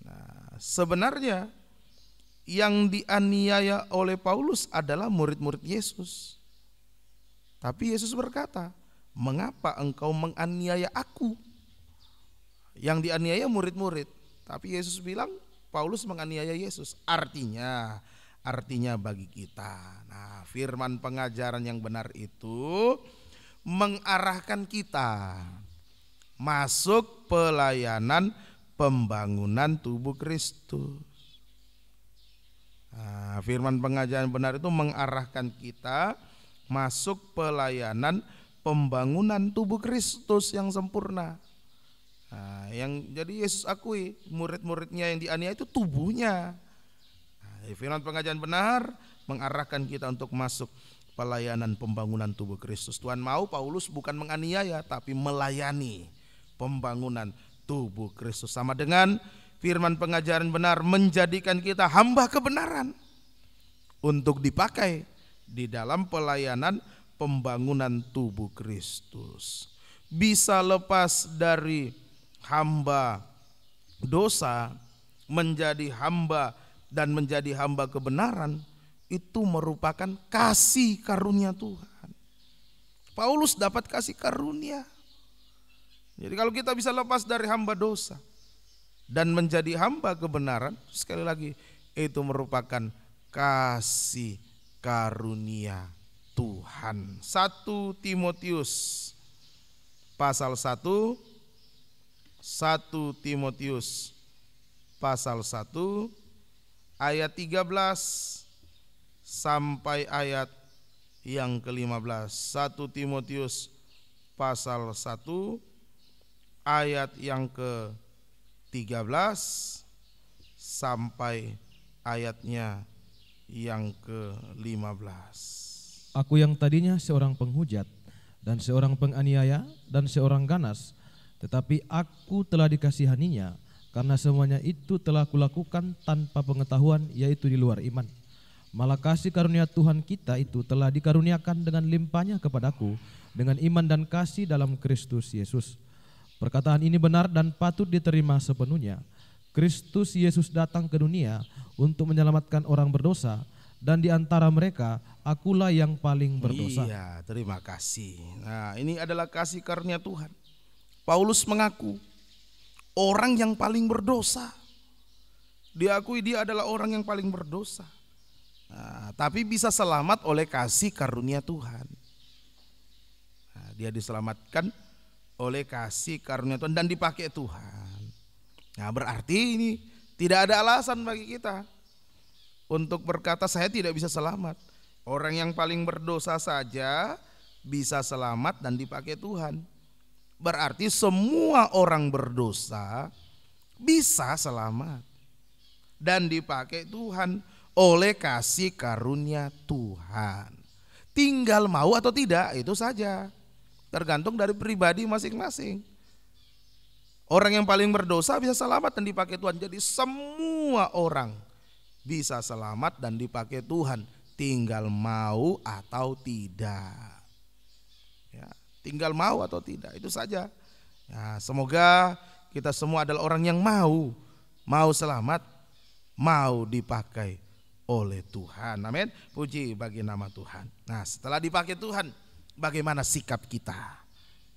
Nah, sebenarnya yang dianiaya oleh Paulus adalah murid-murid Yesus. Tapi Yesus berkata, mengapa engkau menganiaya aku? Yang dianiaya murid-murid. Tapi Yesus bilang Paulus menganiaya Yesus. Artinya bagi kita. Nah, firman pengajaran yang benar itu mengarahkan kita masuk pelayanan pembangunan tubuh Kristus. Nah, firman pengajaran benar itu mengarahkan kita masuk pelayanan pembangunan tubuh Kristus yang sempurna. Nah, yang jadi Yesus akui murid-muridnya yang dianiaya itu tubuhnya. Nah, firman pengajaran benar mengarahkan kita untuk masuk pelayanan pembangunan tubuh Kristus. Tuhan mau Paulus bukan menganiaya tapi melayani pembangunan tubuh Kristus. Sama dengan firman pengajaran benar menjadikan kita hamba kebenaran untuk dipakai di dalam pelayanan pembangunan tubuh Kristus. Bisa lepas dari hamba dosa menjadi hamba dan menjadi hamba kebenaran, itu merupakan kasih karunia Tuhan. Paulus dapat kasih karunia. Jadi kalau kita bisa lepas dari hamba dosa dan menjadi hamba kebenaran, sekali lagi itu merupakan kasih karunia Tuhan. 1 Timotius pasal 1, 1 Timotius pasal 1 ayat 13 sampai ayat yang ke-15. 1 Timotius pasal 1 ayat yang ke-13 sampai ayatnya yang ke-15. Aku yang tadinya seorang penghujat dan seorang penganiaya dan seorang ganas, tetapi aku telah dikasihaninya, karena semuanya itu telah kulakukan tanpa pengetahuan, yaitu di luar iman. Malah kasih karunia Tuhan kita itu telah dikaruniakan dengan limpahnya kepadaku dengan iman dan kasih dalam Kristus Yesus. Perkataan ini benar dan patut diterima sepenuhnya. Kristus Yesus datang ke dunia untuk menyelamatkan orang berdosa, dan di antara mereka akulah yang paling berdosa. Iya, terima kasih. Nah, ini adalah kasih karunia Tuhan. Paulus mengaku orang yang paling berdosa. Diakui dia adalah orang yang paling berdosa. Nah, tapi bisa selamat oleh kasih karunia Tuhan. Nah, dia diselamatkan oleh kasih karunia Tuhan dan dipakai Tuhan. Nah, berarti ini tidak ada alasan bagi kita untuk berkata saya tidak bisa selamat. Orang yang paling berdosa saja bisa selamat dan dipakai Tuhan. Berarti semua orang berdosa bisa selamat dan dipakai Tuhan oleh kasih karunia Tuhan. Tinggal mau atau tidak, itu saja. Tergantung dari pribadi masing-masing. Orang yang paling berdosa bisa selamat dan dipakai Tuhan. Jadi semua orang bisa selamat dan dipakai Tuhan. Tinggal mau atau tidak. Ya, tinggal mau atau tidak, itu saja. Ya, semoga kita semua adalah orang yang mau selamat, mau dipakai oleh Tuhan. Amin. Puji bagi nama Tuhan. Nah, setelah dipakai Tuhan, bagaimana sikap kita?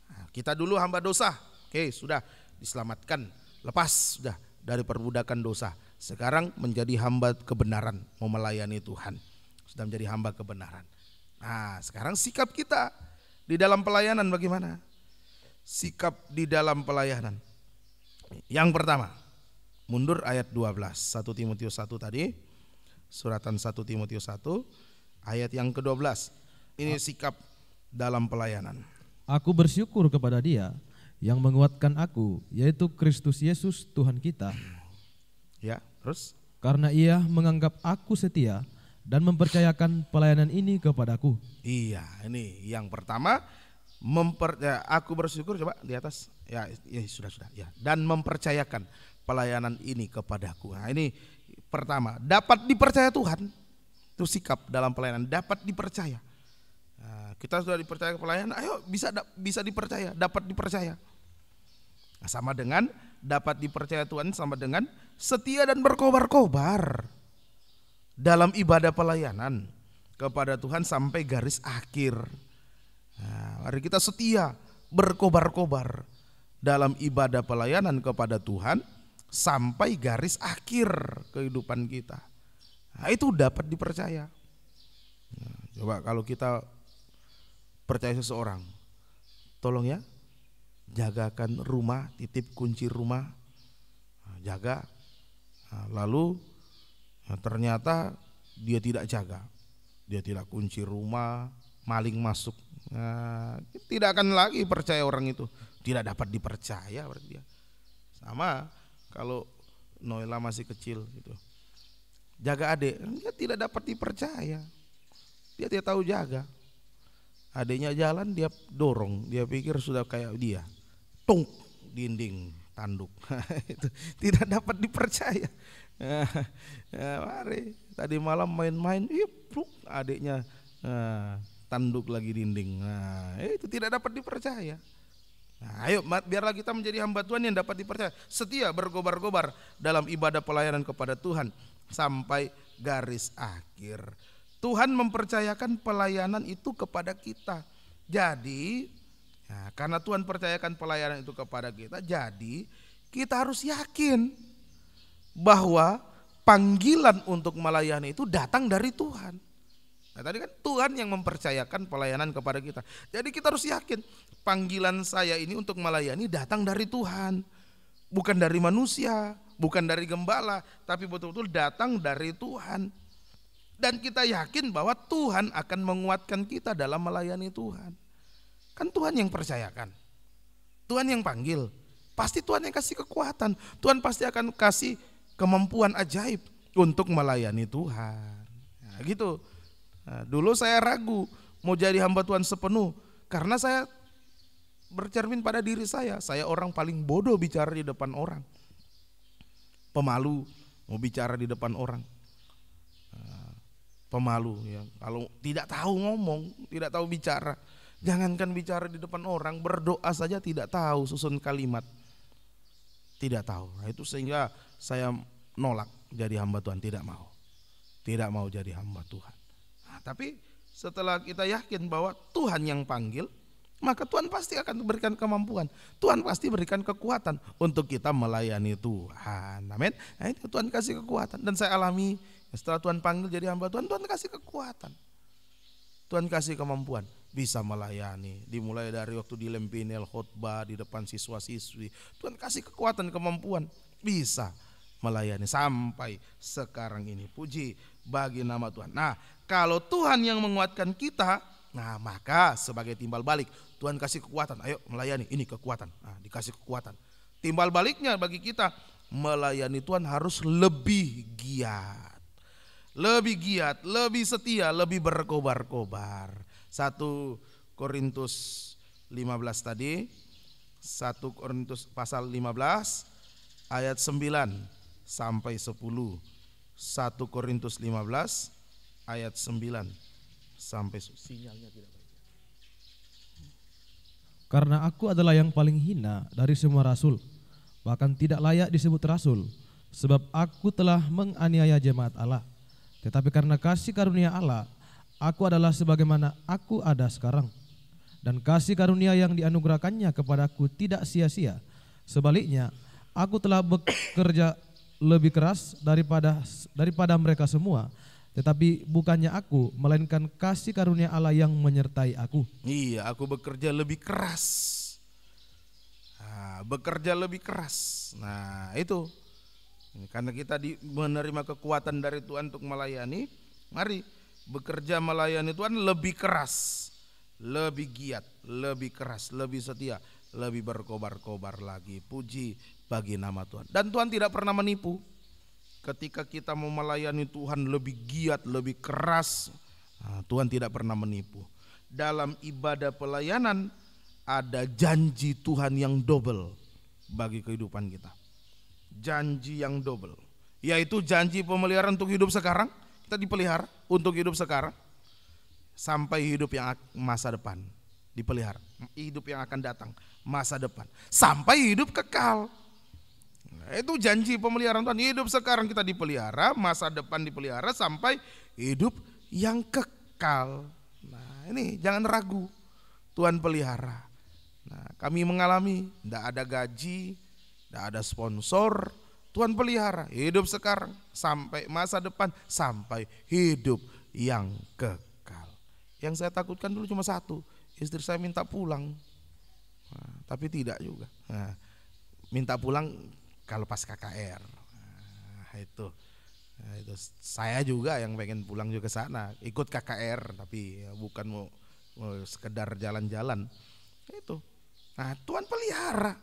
Nah, kita dulu hamba dosa. Oke, sudah diselamatkan, lepas sudah dari perbudakan dosa. Sekarang menjadi hamba kebenaran, mau melayani Tuhan. Sudah menjadi hamba kebenaran. Nah, sekarang sikap kita di dalam pelayanan bagaimana? Sikap di dalam pelayanan. Yang pertama, mundur ayat 12, 1 Timotius 1 tadi. Suratan 1 Timotius 1 ayat yang ke-12. Ini sikap dalam pelayanan. Aku bersyukur kepada Dia yang menguatkan aku, yaitu Kristus Yesus Tuhan kita. Ya, terus? Karena Ia menganggap aku setia dan mempercayakan pelayanan ini kepadaku. Iya, ini yang pertama. Aku bersyukur, coba di atas. Ya sudah. Ya, dan mempercayakan pelayanan ini kepadaku. Nah, ini pertama, dapat dipercaya Tuhan. Itu sikap dalam pelayanan, dapat dipercaya. Nah, kita sudah dipercaya pelayanan, ayo bisa dipercaya, dapat dipercaya. Nah, sama dengan dapat dipercaya Tuhan sama dengan setia dan berkobar-kobar dalam ibadah pelayanan kepada Tuhan sampai garis akhir. Nah, mari kita setia berkobar-kobar dalam ibadah pelayanan kepada Tuhan sampai garis akhir kehidupan kita. Nah, itu dapat dipercaya. Nah, coba kalau kita percaya seseorang, tolong ya, jagakan rumah, titip kunci rumah, jaga. Nah, lalu ternyata dia tidak jaga, dia tidak kunci rumah, maling masuk. Nah, tidak akan lagi percaya orang itu, tidak dapat dipercaya berarti dia. Sama kalau Noela masih kecil gitu, jaga adik, dia tidak dapat dipercaya, dia tidak tahu jaga. Adiknya jalan dia dorong, dia pikir sudah kayak dia, tung dinding tanduk. Itu tidak dapat dipercaya. Mari tadi malam main-main, adiknya tanduk lagi dinding. Nah, itu tidak dapat dipercaya. Nah, ayo biarlah kita menjadi hamba Tuhan yang dapat dipercaya, setia berkobar-kobar dalam ibadah pelayanan kepada Tuhan sampai garis akhir. Tuhan mempercayakan pelayanan itu kepada kita. Jadi, nah, karena Tuhan percayakan pelayanan itu kepada kita, jadi kita harus yakin bahwa panggilan untuk melayani itu datang dari Tuhan. Nah, tadi kan Tuhan yang mempercayakan pelayanan kepada kita. Jadi kita harus yakin panggilan saya ini untuk melayani datang dari Tuhan. Bukan dari manusia, bukan dari gembala, tapi betul-betul datang dari Tuhan. Dan kita yakin bahwa Tuhan akan menguatkan kita dalam melayani Tuhan. Kan Tuhan yang percayakan, Tuhan yang panggil, pasti Tuhan yang kasih kekuatan. Tuhan pasti akan kasih kemampuan ajaib untuk melayani Tuhan. Nah, gitu. Nah, dulu saya ragu mau jadi hamba Tuhan sepenuh karena saya bercermin pada diri saya orang paling bodoh bicara di depan orang. Pemalu mau bicara di depan orang. Pemalu ya, kalau tidak tahu ngomong, tidak tahu bicara. Jangankan bicara di depan orang, berdoa saja tidak tahu susun kalimat. Tidak tahu. Nah, itu sehingga saya nolak jadi hamba Tuhan, tidak mau. Tidak mau jadi hamba Tuhan. Nah, tapi setelah kita yakin bahwa Tuhan yang panggil, maka Tuhan pasti akan berikan kemampuan. Tuhan pasti berikan kekuatan untuk kita melayani Tuhan. Amin. Nah, itu Tuhan kasih kekuatan dan saya alami setelah Tuhan panggil jadi hamba Tuhan, Tuhan kasih kekuatan. Tuhan kasih kemampuan bisa melayani. Dimulai dari waktu di Lempinel khotbah di depan siswa-siswi, Tuhan kasih kekuatan, kemampuan bisa melayani sampai sekarang ini. Puji bagi nama Tuhan. Nah, kalau Tuhan yang menguatkan kita, nah maka sebagai timbal balik Tuhan kasih kekuatan, ayo melayani, ini kekuatan. Nah, dikasih kekuatan. Timbal baliknya bagi kita melayani Tuhan harus lebih giat. Lebih giat, lebih setia, lebih berkobar-kobar. 1 Korintus 15 tadi, 1 Korintus pasal 15 ayat 9 sampai 10. 1 Korintus 15 ayat 9 sampai 10. Sinyalnya tidak baik. Karena aku adalah yang paling hina dari semua rasul, bahkan tidak layak disebut rasul, sebab aku telah menganiaya jemaat Allah. Tetapi karena kasih karunia Allah, aku adalah sebagaimana aku ada sekarang. Dan kasih karunia yang dianugerahkannya kepadaku tidak sia-sia. Sebaliknya, aku telah bekerja lebih keras daripada mereka semua. Tetapi bukannya aku, melainkan kasih karunia Allah yang menyertai aku. Iya, aku bekerja lebih keras. Nah, bekerja lebih keras. Nah, itu. Karena kita menerima kekuatan dari Tuhan untuk melayani, mari bekerja melayani Tuhan lebih keras, lebih giat, lebih keras, lebih setia, lebih berkobar-kobar lagi. Puji bagi nama Tuhan. Dan Tuhan tidak pernah menipu. Ketika kita mau melayani Tuhan lebih giat, lebih keras, nah, Tuhan tidak pernah menipu. Dalam ibadah pelayanan ada janji Tuhan yang double bagi kehidupan kita. Janji yang double, yaitu janji pemeliharaan untuk hidup sekarang, kita dipelihara untuk hidup sekarang sampai hidup yang masa depan, dipelihara hidup yang akan datang masa depan sampai hidup kekal. Nah, itu janji pemeliharaan Tuhan, hidup sekarang kita dipelihara, masa depan dipelihara sampai hidup yang kekal. Nah, ini jangan ragu, Tuhan pelihara. Nah, kami mengalami tidak ada gaji, tidak ada sponsor, Tuhan pelihara hidup sekarang sampai masa depan, sampai hidup yang kekal. Yang saya takutkan dulu cuma satu, istri saya minta pulang, nah, tapi tidak juga. Nah, minta pulang kalau pas KKR, nah, itu saya juga yang pengen pulang juga ke sana, ikut KKR, tapi ya bukan mau sekedar jalan-jalan. Itu, nah Tuhan pelihara.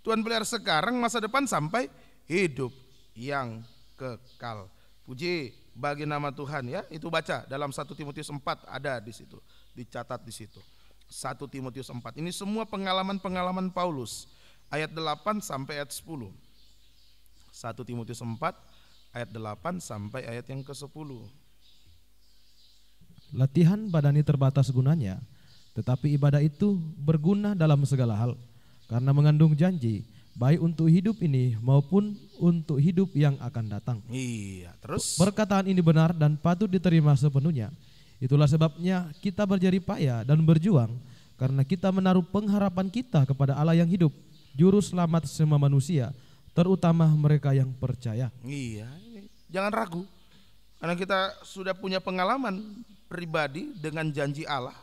Tuhan pelihara sekarang, masa depan sampai hidup yang kekal. Puji bagi nama Tuhan ya. Itu baca dalam 1 Timotius 4 ada di situ, dicatat di situ. 1 Timotius 4. Ini semua pengalaman-pengalaman Paulus. Ayat 8 sampai ayat 10. 1 Timotius 4 ayat 8 sampai ayat yang ke-10. Latihan badani terbatas gunanya, tetapi ibadah itu berguna dalam segala hal. Karena mengandung janji, baik untuk hidup ini maupun untuk hidup yang akan datang. Iya, terus Perkataan ini benar dan patut diterima sepenuhnya. Itulah sebabnya kita berjerih payah dan berjuang, karena kita menaruh pengharapan kita kepada Allah yang hidup, juru selamat semua manusia, terutama mereka yang percaya. Iya, jangan ragu, karena kita sudah punya pengalaman pribadi dengan janji Allah,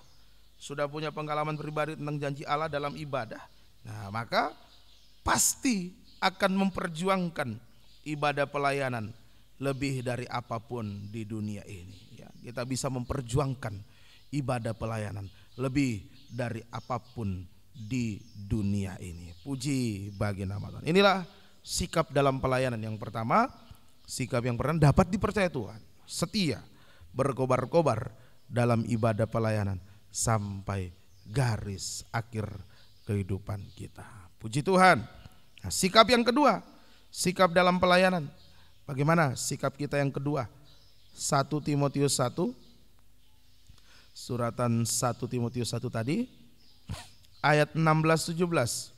sudah punya pengalaman pribadi tentang janji Allah dalam ibadah. Nah, maka pasti akan memperjuangkan ibadah pelayanan lebih dari apapun di dunia ini. Ya, kita bisa memperjuangkan ibadah pelayanan lebih dari apapun di dunia ini. Puji bagi nama Tuhan. Inilah sikap dalam pelayanan. Yang pertama, sikap yang pertama dapat dipercaya Tuhan, setia, berkobar-kobar dalam ibadah pelayanan sampai garis akhir kehidupan kita. Puji Tuhan. Nah, sikap yang kedua, sikap dalam pelayanan. Bagaimana sikap kita yang kedua? 1 Timotius 1, suratan 1 Timotius 1 tadi, ayat 16-17.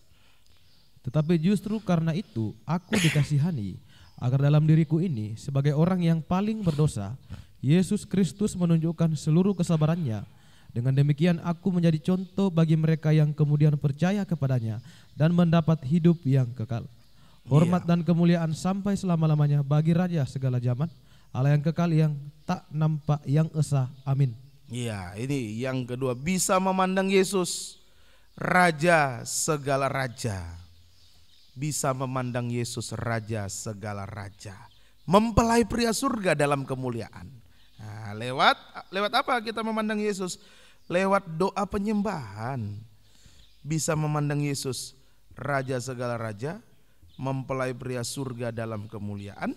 Tetapi justru karena itu aku dikasihani, agar dalam diriku ini sebagai orang yang paling berdosa, Yesus Kristus menunjukkan seluruh kesabarannya. Dengan demikian aku menjadi contoh bagi mereka yang kemudian percaya kepadanya dan mendapat hidup yang kekal. Hormat dan kemuliaan sampai selama-lamanya bagi Raja segala zaman, Allah yang kekal, yang tak nampak, yang esa. Amin. Iya, ini yang kedua, bisa memandang Yesus, Raja segala raja. Bisa memandang Yesus, Raja segala raja, mempelai pria surga dalam kemuliaan. Nah, lewat apa kita memandang Yesus? Lewat doa penyembahan. Bisa memandang Yesus, Raja segala raja, mempelai pria surga dalam kemuliaan,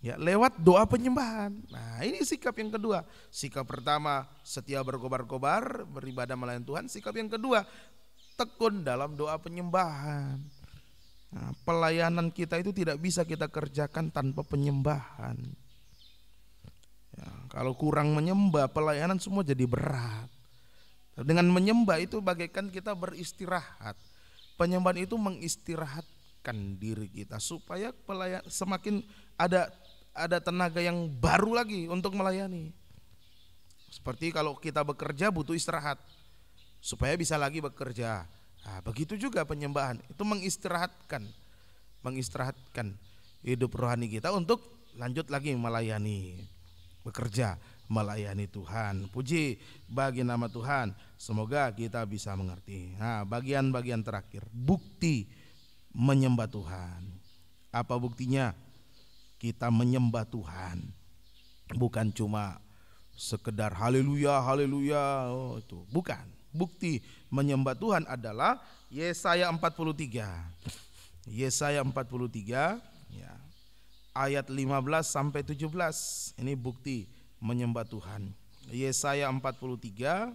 ya, lewat doa penyembahan. Nah, ini sikap yang kedua. Sikap pertama, setia berkobar-kobar, beribadah melayani Tuhan. Sikap yang kedua, tekun dalam doa penyembahan. Nah, pelayanan kita itu tidak bisa kita kerjakan tanpa penyembahan. Ya, kalau kurang menyembah, pelayanan semua jadi berat. Dengan menyembah itu bagaikan kita beristirahat. Penyembahan itu mengistirahatkan diri kita supaya semakin ada tenaga yang baru lagi untuk melayani. Seperti kalau kita bekerja butuh istirahat supaya bisa lagi bekerja. Nah, begitu juga penyembahan itu mengistirahatkan hidup rohani kita untuk lanjut lagi melayani, bekerja, melayani Tuhan. Puji bagi nama Tuhan. Semoga kita bisa mengerti. Nah, bagian-bagian terakhir, bukti menyembah Tuhan. Apa buktinya? Kita menyembah Tuhan bukan cuma sekedar haleluya, haleluya, itu bukan. Bukti menyembah Tuhan adalah Yesaya 43. Yesaya 43 ya, ayat 15 sampai 17. Ini bukti menyembah Tuhan. Yesaya 43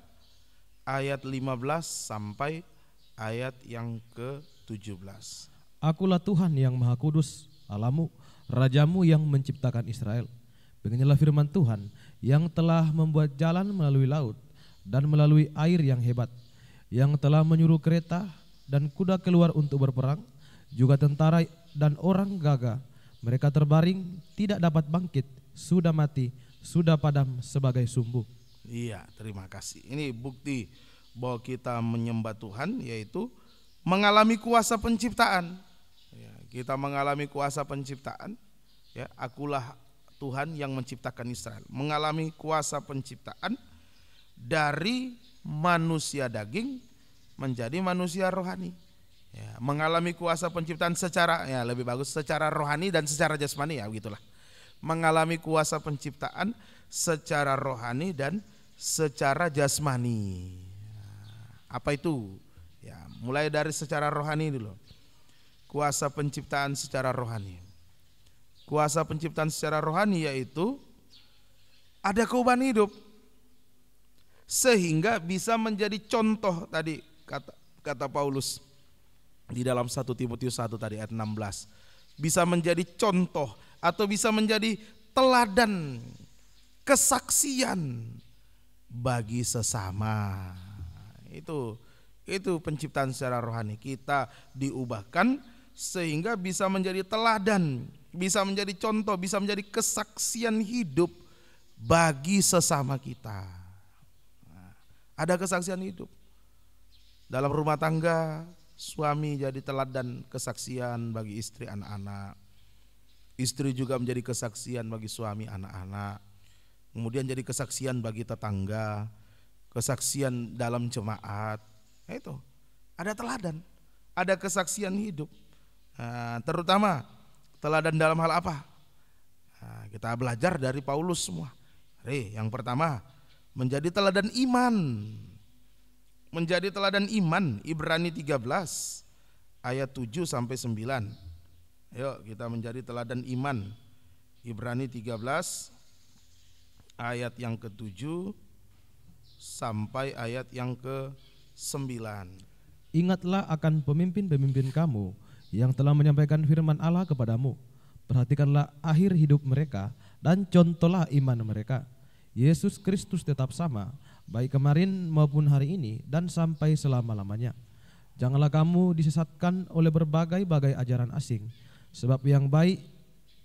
ayat 15 sampai ayat yang ke-17. Akulah Tuhan yang Maha Kudus, Allahmu, Rajamu yang menciptakan Israel. Beginilah firman Tuhan yang telah membuat jalan melalui laut dan melalui air yang hebat, yang telah menyuruh kereta dan kuda keluar untuk berperang, juga tentara dan orang gagah. Mereka terbaring, tidak dapat bangkit, sudah mati, sudah padam sebagai sumbu. Iya, terima kasih. Ini bukti bahwa kita menyembah Tuhan, yaitu mengalami kuasa penciptaan. Ya, kita mengalami kuasa penciptaan. Ya, akulah Tuhan yang menciptakan Israel. Mengalami kuasa penciptaan dari manusia daging menjadi manusia rohani. Ya, mengalami kuasa penciptaan secara, ya lebih bagus secara rohani dan secara jasmani, ya begitulah. Mengalami kuasa penciptaan secara rohani dan secara jasmani. Apa itu? Ya, mulai dari secara rohani dulu. Kuasa penciptaan secara rohani. Kuasa penciptaan secara rohani yaitu ada keubaan hidup sehingga bisa menjadi contoh tadi kata Paulus di dalam 1 Timotius 1 tadi ayat 16. Bisa menjadi contoh atau bisa menjadi teladan kesaksian bagi sesama. Itu penciptaan secara rohani. Kita diubahkan sehingga bisa menjadi teladan, bisa menjadi contoh, bisa menjadi kesaksian hidup bagi sesama kita. Nah, ada kesaksian hidup dalam rumah tangga. Suami jadi teladan kesaksian bagi istri, anak-anak. Istri juga menjadi kesaksian bagi suami, anak-anak. Kemudian jadi kesaksian bagi tetangga, kesaksian dalam jemaat. Itu ada teladan, ada kesaksian hidup. Nah, terutama teladan dalam hal apa? Nah, kita belajar dari Paulus semua. Yang pertama, menjadi teladan iman. Menjadi teladan iman, Ibrani 13 ayat 7 sampai 9. Ayo kita menjadi teladan iman. Ibrani 13 ayat yang ke-7 sampai ayat yang ke-9. Ingatlah akan pemimpin-pemimpin kamu yang telah menyampaikan firman Allah kepadamu. Perhatikanlah akhir hidup mereka dan contohlah iman mereka. Yesus Kristus tetap sama, baik kemarin maupun hari ini dan sampai selama-lamanya. Janganlah kamu disesatkan oleh berbagai-bagai ajaran asing, sebab yang baik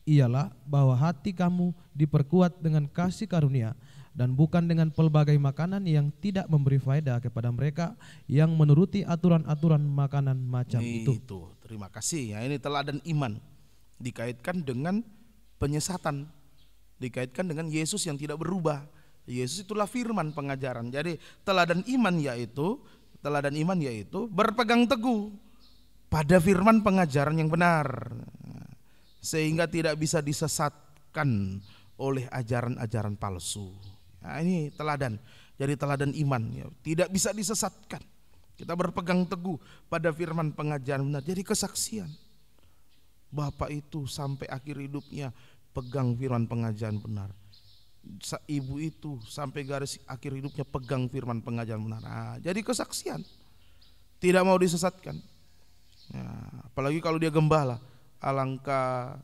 ialah bahwa hati kamu diperkuat dengan kasih karunia dan bukan dengan pelbagai makanan yang tidak memberi faedah kepada mereka yang menuruti aturan-aturan makanan macam itu. Terima kasih. Ya, ini teladan iman dikaitkan dengan penyesatan, dikaitkan dengan Yesus yang tidak berubah. Yesus itulah firman pengajaran. Jadi teladan iman yaitu berpegang teguh pada firman pengajaran yang benar, sehingga tidak bisa disesatkan oleh ajaran-ajaran palsu. Nah, ini teladan. Jadi teladan iman ya, tidak bisa disesatkan. Kita berpegang teguh pada firman pengajaran benar. Jadi kesaksian. Bapak itu sampai akhir hidupnya pegang firman pengajaran benar. Ibu itu sampai garis akhir hidupnya pegang firman pengajaran benar. Nah, jadi kesaksian. Tidak mau disesatkan. Nah, apalagi kalau dia gembala. Alangkah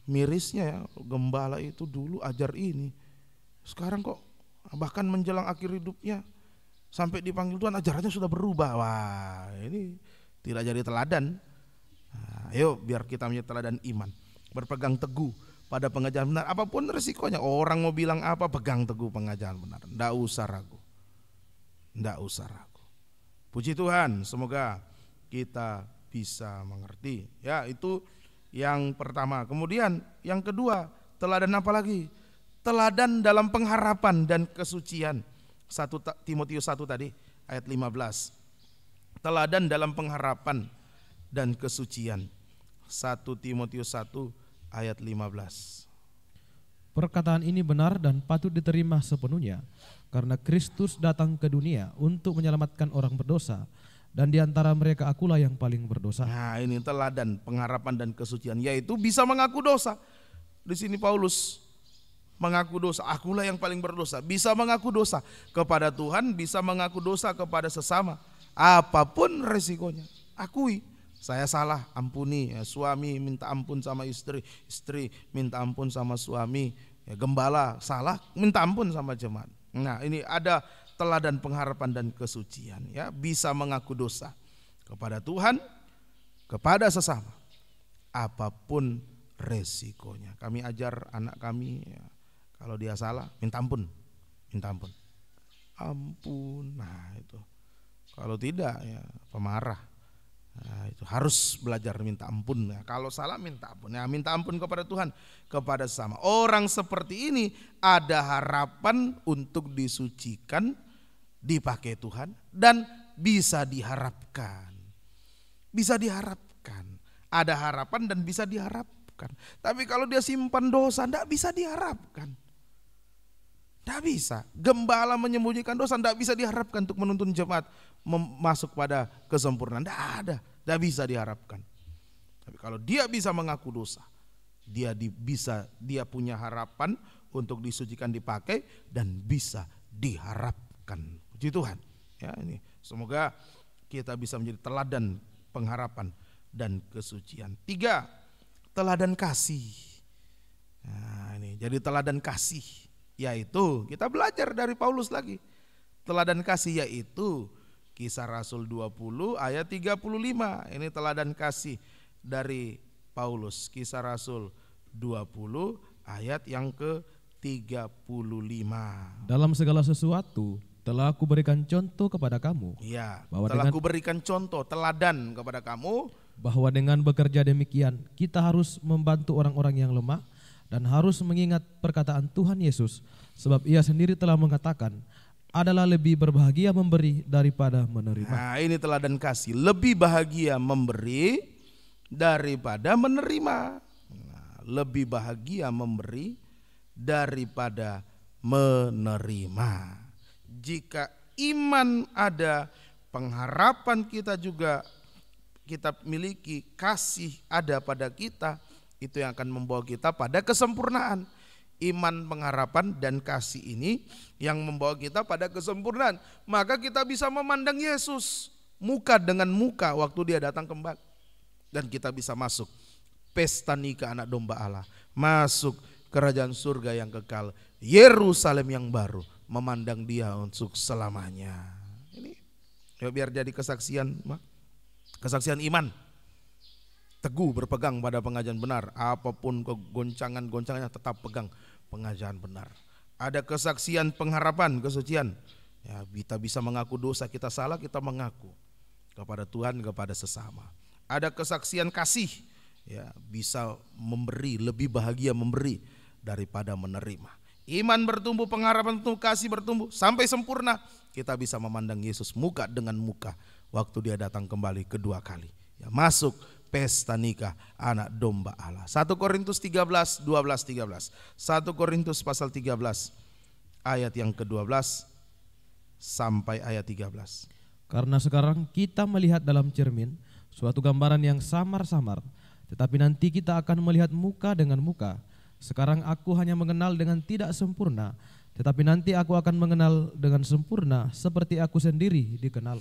mirisnya ya, gembala itu dulu ajar ini. Sekarang kok bahkan menjelang akhir hidupnya sampai dipanggil Tuhan ajarannya sudah berubah. Wah, ini tidak jadi teladan. Nah, ayo biar kita menjadi teladan iman, berpegang teguh pada pengajaran benar apapun resikonya. Orang mau bilang apa, pegang teguh pengajaran benar. Nggak usah ragu. Nggak usah ragu. Puji Tuhan, semoga kita bisa mengerti. Ya, itu yang pertama. Kemudian yang kedua, teladan apa lagi? Teladan dalam pengharapan dan kesucian. 1 Timotius 1 tadi ayat 15. Teladan dalam pengharapan dan kesucian. 1 Timotius 1 ayat 15. Perkataan ini benar dan patut diterima sepenuhnya, karena Kristus datang ke dunia untuk menyelamatkan orang berdosa, dan di antara mereka akulah yang paling berdosa. Nah, ini teladan pengharapan dan kesucian, yaitu bisa mengaku dosa. Di sini Paulus mengaku dosa, akulah yang paling berdosa. Bisa mengaku dosa kepada Tuhan, bisa mengaku dosa kepada sesama. Apapun resikonya, akui. Saya salah, ampuni. Ya, suami minta ampun sama istri, istri minta ampun sama suami. Ya, gembala salah, minta ampun sama jemaat. Nah, ini ada teladan pengharapan dan kesucian. Ya, bisa mengaku dosa kepada Tuhan, kepada sesama. Apapun resikonya. Kami ajar anak kami, ya, kalau dia salah, minta ampun, minta ampun, ampun. Nah itu. Kalau tidak, ya pemarah. Nah, itu harus belajar minta ampun. Nah, kalau salah minta ampun. Ya, minta ampun kepada Tuhan, kepada sesama. Orang seperti ini ada harapan untuk disucikan, dipakai Tuhan, dan bisa diharapkan. Bisa diharapkan. Ada harapan dan bisa diharapkan. Tapi kalau dia simpan dosa, tidak bisa diharapkan. Tidak bisa. Gembala menyembunyikan dosa, tidak bisa diharapkan untuk menuntun jemaat masuk pada kesempurnaan. Tidak ada, tidak bisa diharapkan. Tapi kalau dia bisa mengaku dosa, dia punya harapan untuk disucikan, dipakai, dan bisa diharapkan. Puji Tuhan. Ya, ini semoga kita bisa menjadi teladan pengharapan dan kesucian. 3, teladan kasih. Nah, ini jadi teladan kasih, yaitu kita belajar dari Paulus lagi. Teladan kasih yaitu Kisah Rasul 20 ayat 35. Ini teladan kasih dari Paulus. Kisah Rasul 20 ayat yang ke-35. Dalam segala sesuatu telah aku berikan contoh kepada kamu. Ya, bahwa telah aku berikan contoh, teladan kepada kamu. Bahwa dengan bekerja demikian kita harus membantu orang-orang yang lemah dan harus mengingat perkataan Tuhan Yesus, sebab ia sendiri telah mengatakan, adalah lebih berbahagia memberi daripada menerima. Nah, ini teladan kasih, lebih bahagia memberi daripada menerima. Nah, lebih bahagia memberi daripada menerima. Jika iman ada, pengharapan kita juga kita miliki, kasih ada pada kita, itu yang akan membawa kita pada kesempurnaan. Iman, pengharapan, dan kasih ini yang membawa kita pada kesempurnaan. Maka kita bisa memandang Yesus muka dengan muka waktu dia datang kembali. Dan kita bisa masuk pesta nikah anak domba Allah, masuk kerajaan surga yang kekal, Yerusalem yang baru, memandang dia untuk selamanya. Ini ya, biar jadi kesaksian iman. Teguh berpegang pada pengajaran benar, apapun kegoncangan-goncangannya tetap pegang pengajaran benar. Ada kesaksian pengharapan, kesucian. Ya, kita bisa mengaku dosa kita salah, kita mengaku kepada Tuhan, kepada sesama. Ada kesaksian kasih, ya, bisa memberi, lebih bahagia memberi daripada menerima. Iman bertumbuh, pengharapan bertumbuh, kasih bertumbuh sampai sempurna. Kita bisa memandang Yesus muka dengan muka waktu dia datang kembali kedua kali. Ya, masuk pesta nikah anak domba Allah. 1 Korintus 13, 12, 13. 1 Korintus pasal 13 ayat yang ke-12 sampai ayat 13. Karena sekarang kita melihat dalam cermin suatu gambaran yang samar-samar, tetapi nanti kita akan melihat muka dengan muka. Sekarang aku hanya mengenal dengan tidak sempurna, tetapi nanti aku akan mengenal dengan sempurna seperti aku sendiri dikenal.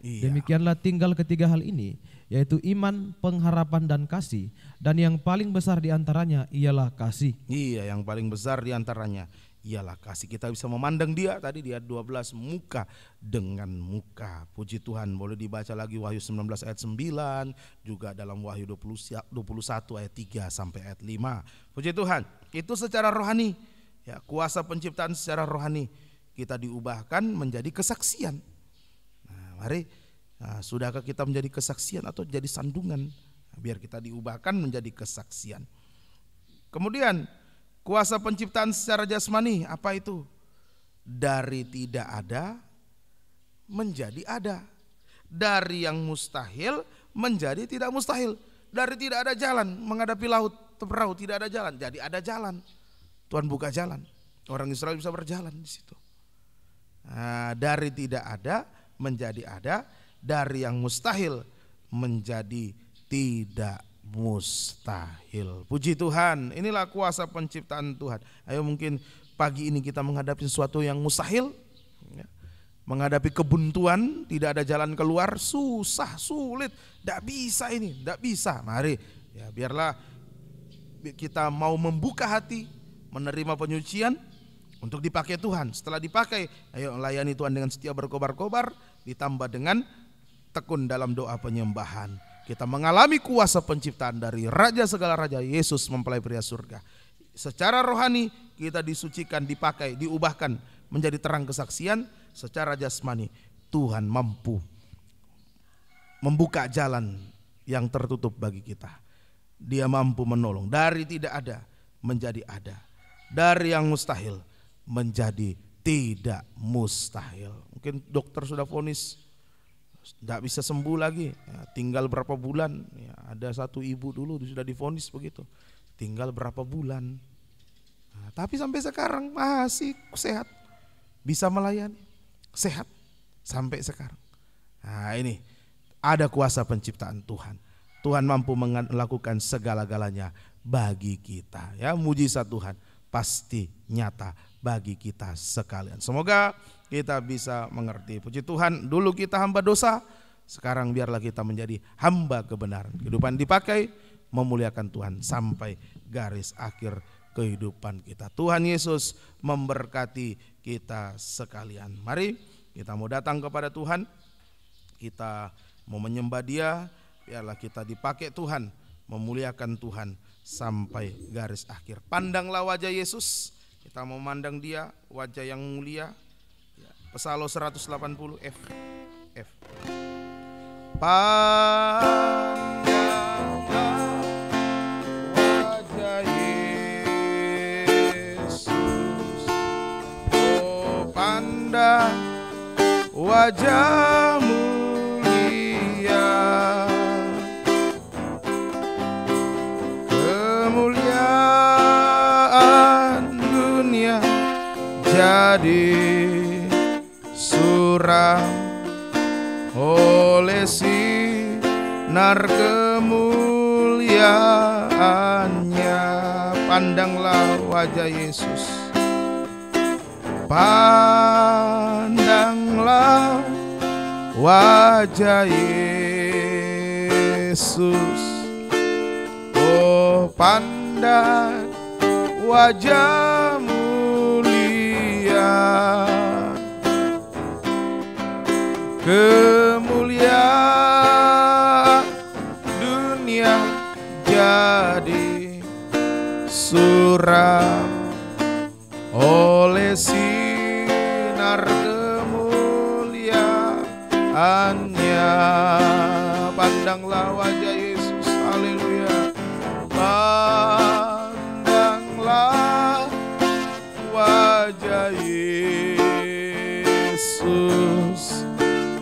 Iya. Demikianlah tinggal ketiga hal ini, yaitu iman, pengharapan, dan kasih. Dan yang paling besar diantaranya ialah kasih. Iya, yang paling besar diantaranya ialah kasih. Kita bisa memandang dia tadi di ayat 12 muka dengan muka. Puji Tuhan, boleh dibaca lagi Wahyu 19 ayat 9, juga dalam Wahyu 21 ayat 3 sampai ayat 5. Puji Tuhan, itu secara rohani. Ya, kuasa penciptaan secara rohani kita diubahkan menjadi kesaksian. Mari, sudahkah kita menjadi kesaksian atau jadi sandungan? Biar kita diubahkan menjadi kesaksian. Kemudian kuasa penciptaan secara jasmani, apa itu? Dari tidak ada menjadi ada. Dari yang mustahil menjadi tidak mustahil. Dari tidak ada jalan menghadapi laut, perahu tidak ada jalan, jadi ada jalan. Tuhan buka jalan. Orang Israel bisa berjalan di situ. Dari tidak ada menjadi ada, dari yang mustahil menjadi tidak mustahil. Puji Tuhan, inilah kuasa penciptaan Tuhan. Ayo, mungkin pagi ini kita menghadapi sesuatu yang mustahil, ya. Menghadapi kebuntuan, tidak ada jalan keluar, susah, sulit, tidak bisa ini, tidak bisa. Mari, ya, biarlah kita mau membuka hati, menerima penyucian untuk dipakai Tuhan. Setelah dipakai, ayo layani Tuhan dengan setia berkobar-kobar, ditambah dengan tekun dalam doa penyembahan. Kita mengalami kuasa penciptaan dari Raja segala Raja, Yesus mempelai pria surga. Secara rohani kita disucikan, dipakai, diubahkan menjadi terang kesaksian. Secara jasmani Tuhan mampu membuka jalan yang tertutup bagi kita. Dia mampu menolong dari tidak ada menjadi ada, dari yang mustahil menjadi tidak mustahil. Mungkin dokter sudah vonis tidak bisa sembuh lagi, ya, tinggal berapa bulan, ya, ada satu ibu dulu sudah divonis begitu, tinggal berapa bulan, nah, tapi sampai sekarang masih sehat, bisa melayani, sehat sampai sekarang. Nah, ini ada kuasa penciptaan Tuhan. Tuhan mampu melakukan segala-galanya bagi kita, ya, mujizat Tuhan pasti nyata bagi kita sekalian. Semoga kita bisa mengerti. Puji Tuhan, dulu kita hamba dosa, sekarang biarlah kita menjadi hamba kebenaran. Kehidupan dipakai memuliakan Tuhan sampai garis akhir kehidupan kita. Tuhan Yesus memberkati kita sekalian. Mari kita mau datang kepada Tuhan, kita mau menyembah Dia, biarlah kita dipakai Tuhan, memuliakan Tuhan sampai garis akhir. Pandanglah wajah Yesus, kita mau memandang Dia, wajah yang mulia. Psalm 180 F. Pandanglah wajah Yesus, oh pandang wajah mulia, kemuliaan suram oleh sinar kemuliaannya. Pandanglah wajah Yesus, pandanglah wajah Yesus. Oh, pandang wajah mulia, kemuliaan dunia jadi suram oleh sinar kemuliaannya. Pandanglah wajah Yesus, haleluya. Pandanglah wajah Yesus,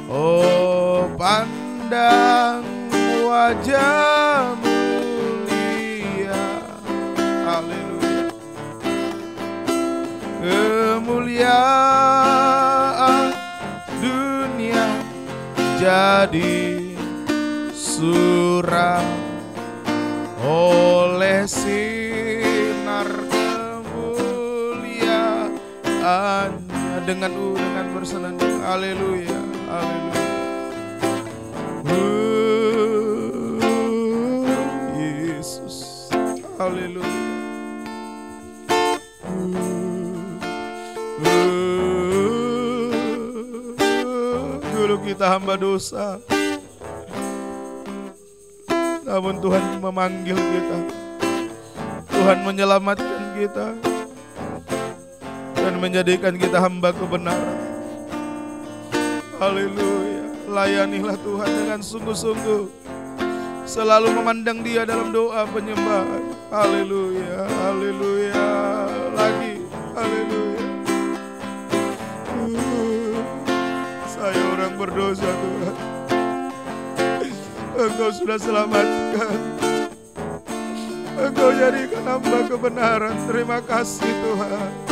oh pandang wajah mulia, haleluya. Kemuliaan dunia jadi suram oleh sinar kemuliaannya. Dengan bersenandung, haleluya, haleluya. Yesus, haleluya. Dulu kita hamba dosa, namun Tuhan memanggil kita, Tuhan menyelamatkan kita dan menjadikan kita hamba kebenaran. Haleluya. Layanilah Tuhan dengan sungguh-sungguh, selalu memandang Dia dalam doa penyembahan. Haleluya, haleluya. Lagi, haleluya. Saya orang berdosa Tuhan, Engkau sudah selamatkan, Engkau jadikan hamba kebenaran. Terima kasih Tuhan.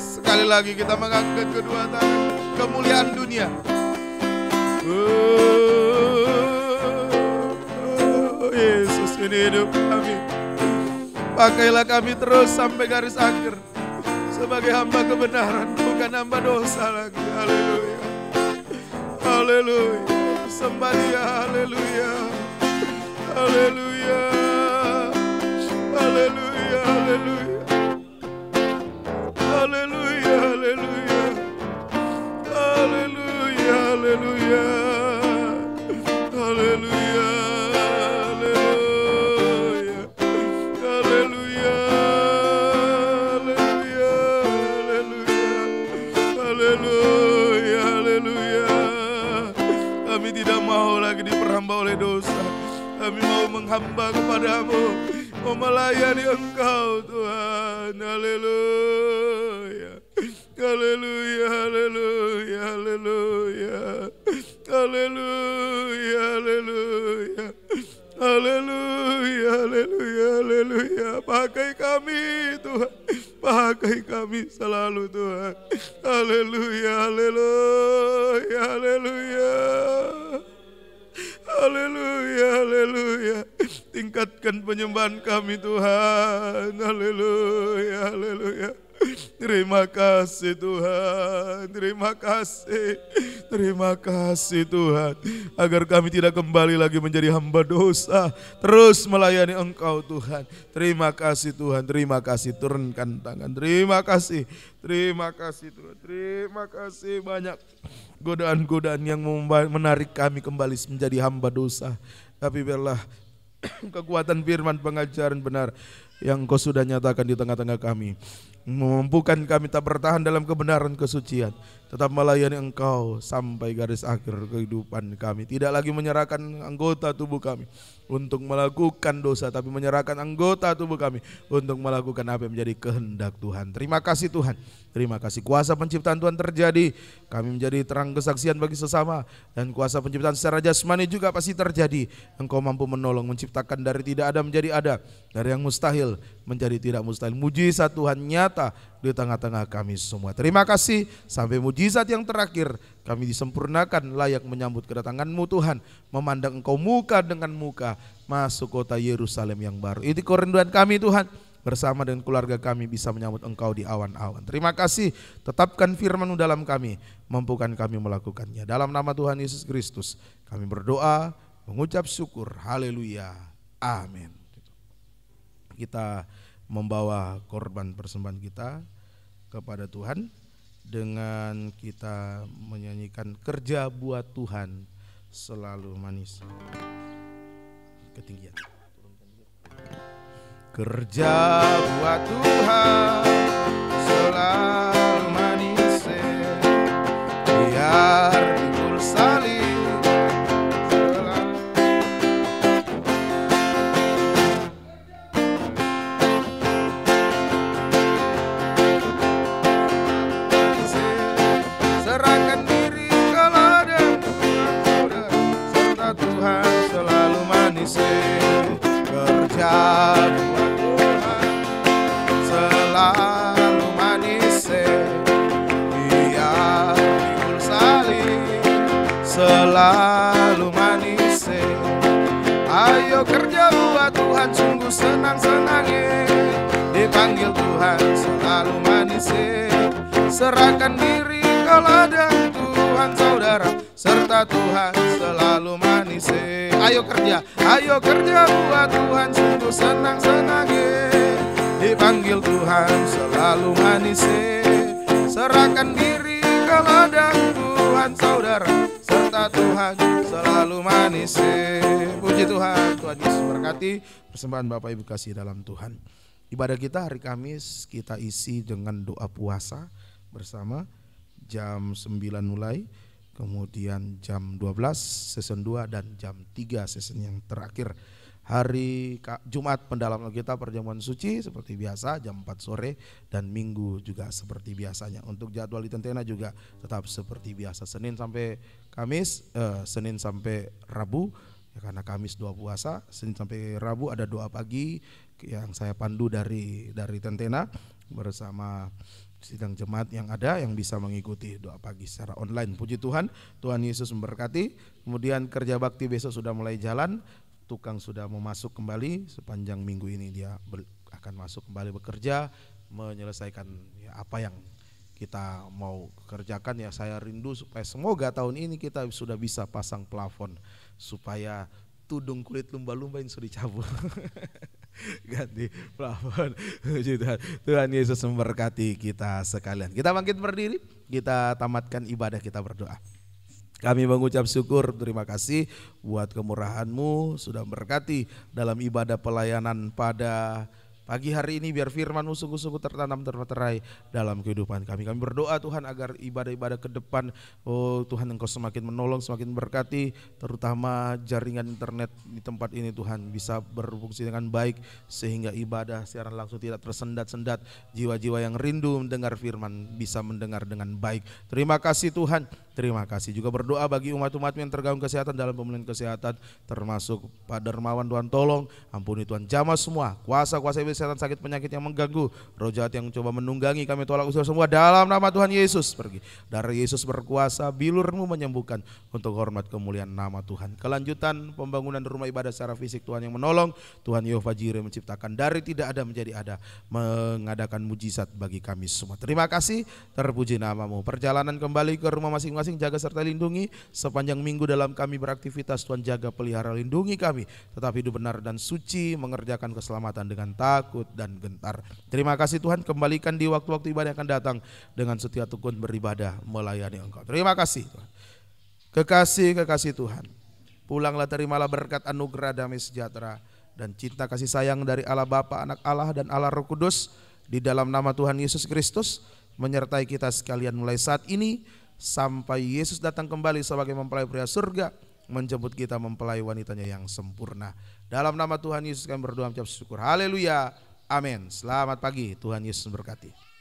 Sekali lagi kita mengangkat kedua tangan. Kemuliaan dunia, Yesus, ini hidup kami. Pakailah kami terus sampai garis akhir sebagai hamba kebenaran, bukan hamba dosa lagi. Haleluya, haleluya. Sembah Dia, haleluya, haleluya, haleluya, haleluya, haleluya, haleluya, haleluya, haleluya, haleluya, haleluya, haleluya, haleluya. Kami tidak mau lagi diperhamba oleh dosa. Kami mau menghamba kepadamu, mau melayani Engkau Tuhan. Haleluya, haleluya, haleluya, haleluya, haleluya, haleluya, haleluya, haleluya, haleluya. Pakai kami Tuhan, pakai kami selalu Tuhan. Haleluya, haleluya, haleluya, haleluya, haleluya. Tingkatkan penyembahan kami Tuhan. Haleluya, haleluya. Terima kasih Tuhan, terima kasih, terima kasih Tuhan. Agar kami tidak kembali lagi menjadi hamba dosa, terus melayani Engkau Tuhan. Terima kasih Tuhan, terima kasih. Turunkan tangan, terima kasih Tuhan. Terima kasih. Banyak godaan-godaan yang menarik kami kembali menjadi hamba dosa. Tapi biarlah kekuatan firman pengajaran benar yang Engkau sudah nyatakan di tengah-tengah kami Memampukan kami tak bertahan dalam kebenaran kesucian, tetap melayani Engkau sampai garis akhir kehidupan kami. Tidak lagi menyerahkan anggota tubuh kami untuk melakukan dosa, tapi menyerahkan anggota tubuh kami untuk melakukan apa yang menjadi kehendak Tuhan. Terima kasih Tuhan, terima kasih kuasa penciptaan Tuhan terjadi. Kami menjadi terang kesaksian bagi sesama, dan kuasa penciptaan secara jasmani juga pasti terjadi. Engkau mampu menolong, menciptakan dari tidak ada menjadi ada, dari yang mustahil menjadi tidak mustahil. Mujizat Tuhan nyata di tengah-tengah kami semua. Terima kasih, sampai mujizat yang terakhir kami disempurnakan layak menyambut kedatangan-Mu Tuhan, memandang Engkau muka dengan muka masuk kota Yerusalem yang baru. Itu kerinduan kami Tuhan, bersama dengan keluarga kami bisa menyambut Engkau di awan-awan. Terima kasih, tetapkan firman-Mu dalam kami, mampukan kami melakukannya. Dalam nama Tuhan Yesus Kristus kami berdoa, mengucap syukur. Haleluya, amin. Kita membawa korban persembahan kita kepada Tuhan dengan kita menyanyikan kerja buat Tuhan selalu manis. Ketinggian. Kerja buat Tuhan selalu manis, biar pikul salib. Kerja buat Tuhan selalu manis, biar pikul salib selalu manis. Ayo kerja buat Tuhan, sungguh senang-senangnya dipanggil Tuhan selalu manis. Serahkan diri ke ladang Tuhan saudara, serta Tuhan selalu manis. Ayo kerja buat Tuhan, sungguh senang-senangnya dipanggil Tuhan selalu manis. Serahkan diri ke ladang Tuhan saudara, serta Tuhan selalu manis. Puji Tuhan, Tuhan Yesus berkati persembahan Bapak Ibu kasih dalam Tuhan. Ibadah kita hari Kamis kita isi dengan doa puasa bersama jam 9 mulai, kemudian jam 12 season 2 dan jam 3 season yang terakhir. Hari Jumat pendalaman kita perjamuan suci seperti biasa jam 4 sore, dan Minggu juga seperti biasanya. Untuk jadwal di Tentena juga tetap seperti biasa, Senin sampai Kamis, Senin sampai Rabu ya, karena Kamis doa puasa. Senin sampai Rabu ada doa pagi yang saya pandu dari Tentena bersama sidang jemaat yang ada, yang bisa mengikuti doa pagi secara online. Puji Tuhan, Tuhan Yesus memberkati. Kemudian kerja bakti besok sudah mulai jalan, tukang sudah mau masuk kembali. Sepanjang minggu ini dia akan masuk kembali bekerja, menyelesaikan ya, apa yang kita mau kerjakan. Ya, saya rindu supaya semoga tahun ini kita sudah bisa pasang plafon supaya tudung kulit lumba-lumba yang sudah dicabut ganti plafon. Tuhan Yesus memberkati kita sekalian. Kita bangkit berdiri, kita tamatkan ibadah, kita berdoa. Kami mengucap syukur, terima kasih buat kemurahan-Mu sudah memberkati dalam ibadah pelayanan pada pagi hari ini. Biar firman-Mu sungguh-sungguh tertanam termeterai dalam kehidupan kami. Kami berdoa Tuhan agar ibadah-ibadah ke depan, oh Tuhan Engkau semakin menolong, semakin berkati, terutama jaringan internet di tempat ini Tuhan bisa berfungsi dengan baik, sehingga ibadah secara langsung tidak tersendat-sendat. Jiwa-jiwa yang rindu mendengar firman bisa mendengar dengan baik. Terima kasih Tuhan. Terima kasih juga berdoa bagi umat-umat yang terganggu kesehatan dalam pemulihan kesehatan, termasuk Pak Dermawan. Tuhan tolong, ampuni Tuhan, jamah semua kuasa-kuasa kesehatan sakit penyakit yang mengganggu, roh jahat yang coba menunggangi, kami tolak usir semua dalam nama Tuhan Yesus. Pergi, darah Yesus berkuasa, bilur-Mu menyembuhkan untuk hormat kemuliaan nama Tuhan. Kelanjutan pembangunan rumah ibadah secara fisik Tuhan yang menolong. Tuhan Yehova Jireh menciptakan dari tidak ada menjadi ada, mengadakan mujizat bagi kami semua. Terima kasih, terpuji nama-Mu. Perjalanan kembali ke rumah masing-masing jaga serta lindungi. Sepanjang minggu dalam kami beraktivitas, Tuhan jaga pelihara lindungi kami, tetap hidup benar dan suci, mengerjakan keselamatan dengan takut dan gentar. Terima kasih Tuhan, kembalikan di waktu-waktu ibadah yang akan datang dengan setia tekun beribadah melayani Engkau. Terima kasih Tuhan. Kekasih Tuhan, pulanglah, terimalah berkat anugerah damai sejahtera dan cinta kasih sayang dari Allah Bapa, Anak Allah dan Allah Roh Kudus Di dalam nama Tuhan Yesus Kristus menyertai kita sekalian mulai saat ini sampai Yesus datang kembali sebagai mempelai pria surga, menjemput kita mempelai wanitanya yang sempurna. Dalam nama Tuhan Yesus kami berdoa mengucap syukur. Haleluya. Amin. Selamat pagi. Tuhan Yesus memberkati.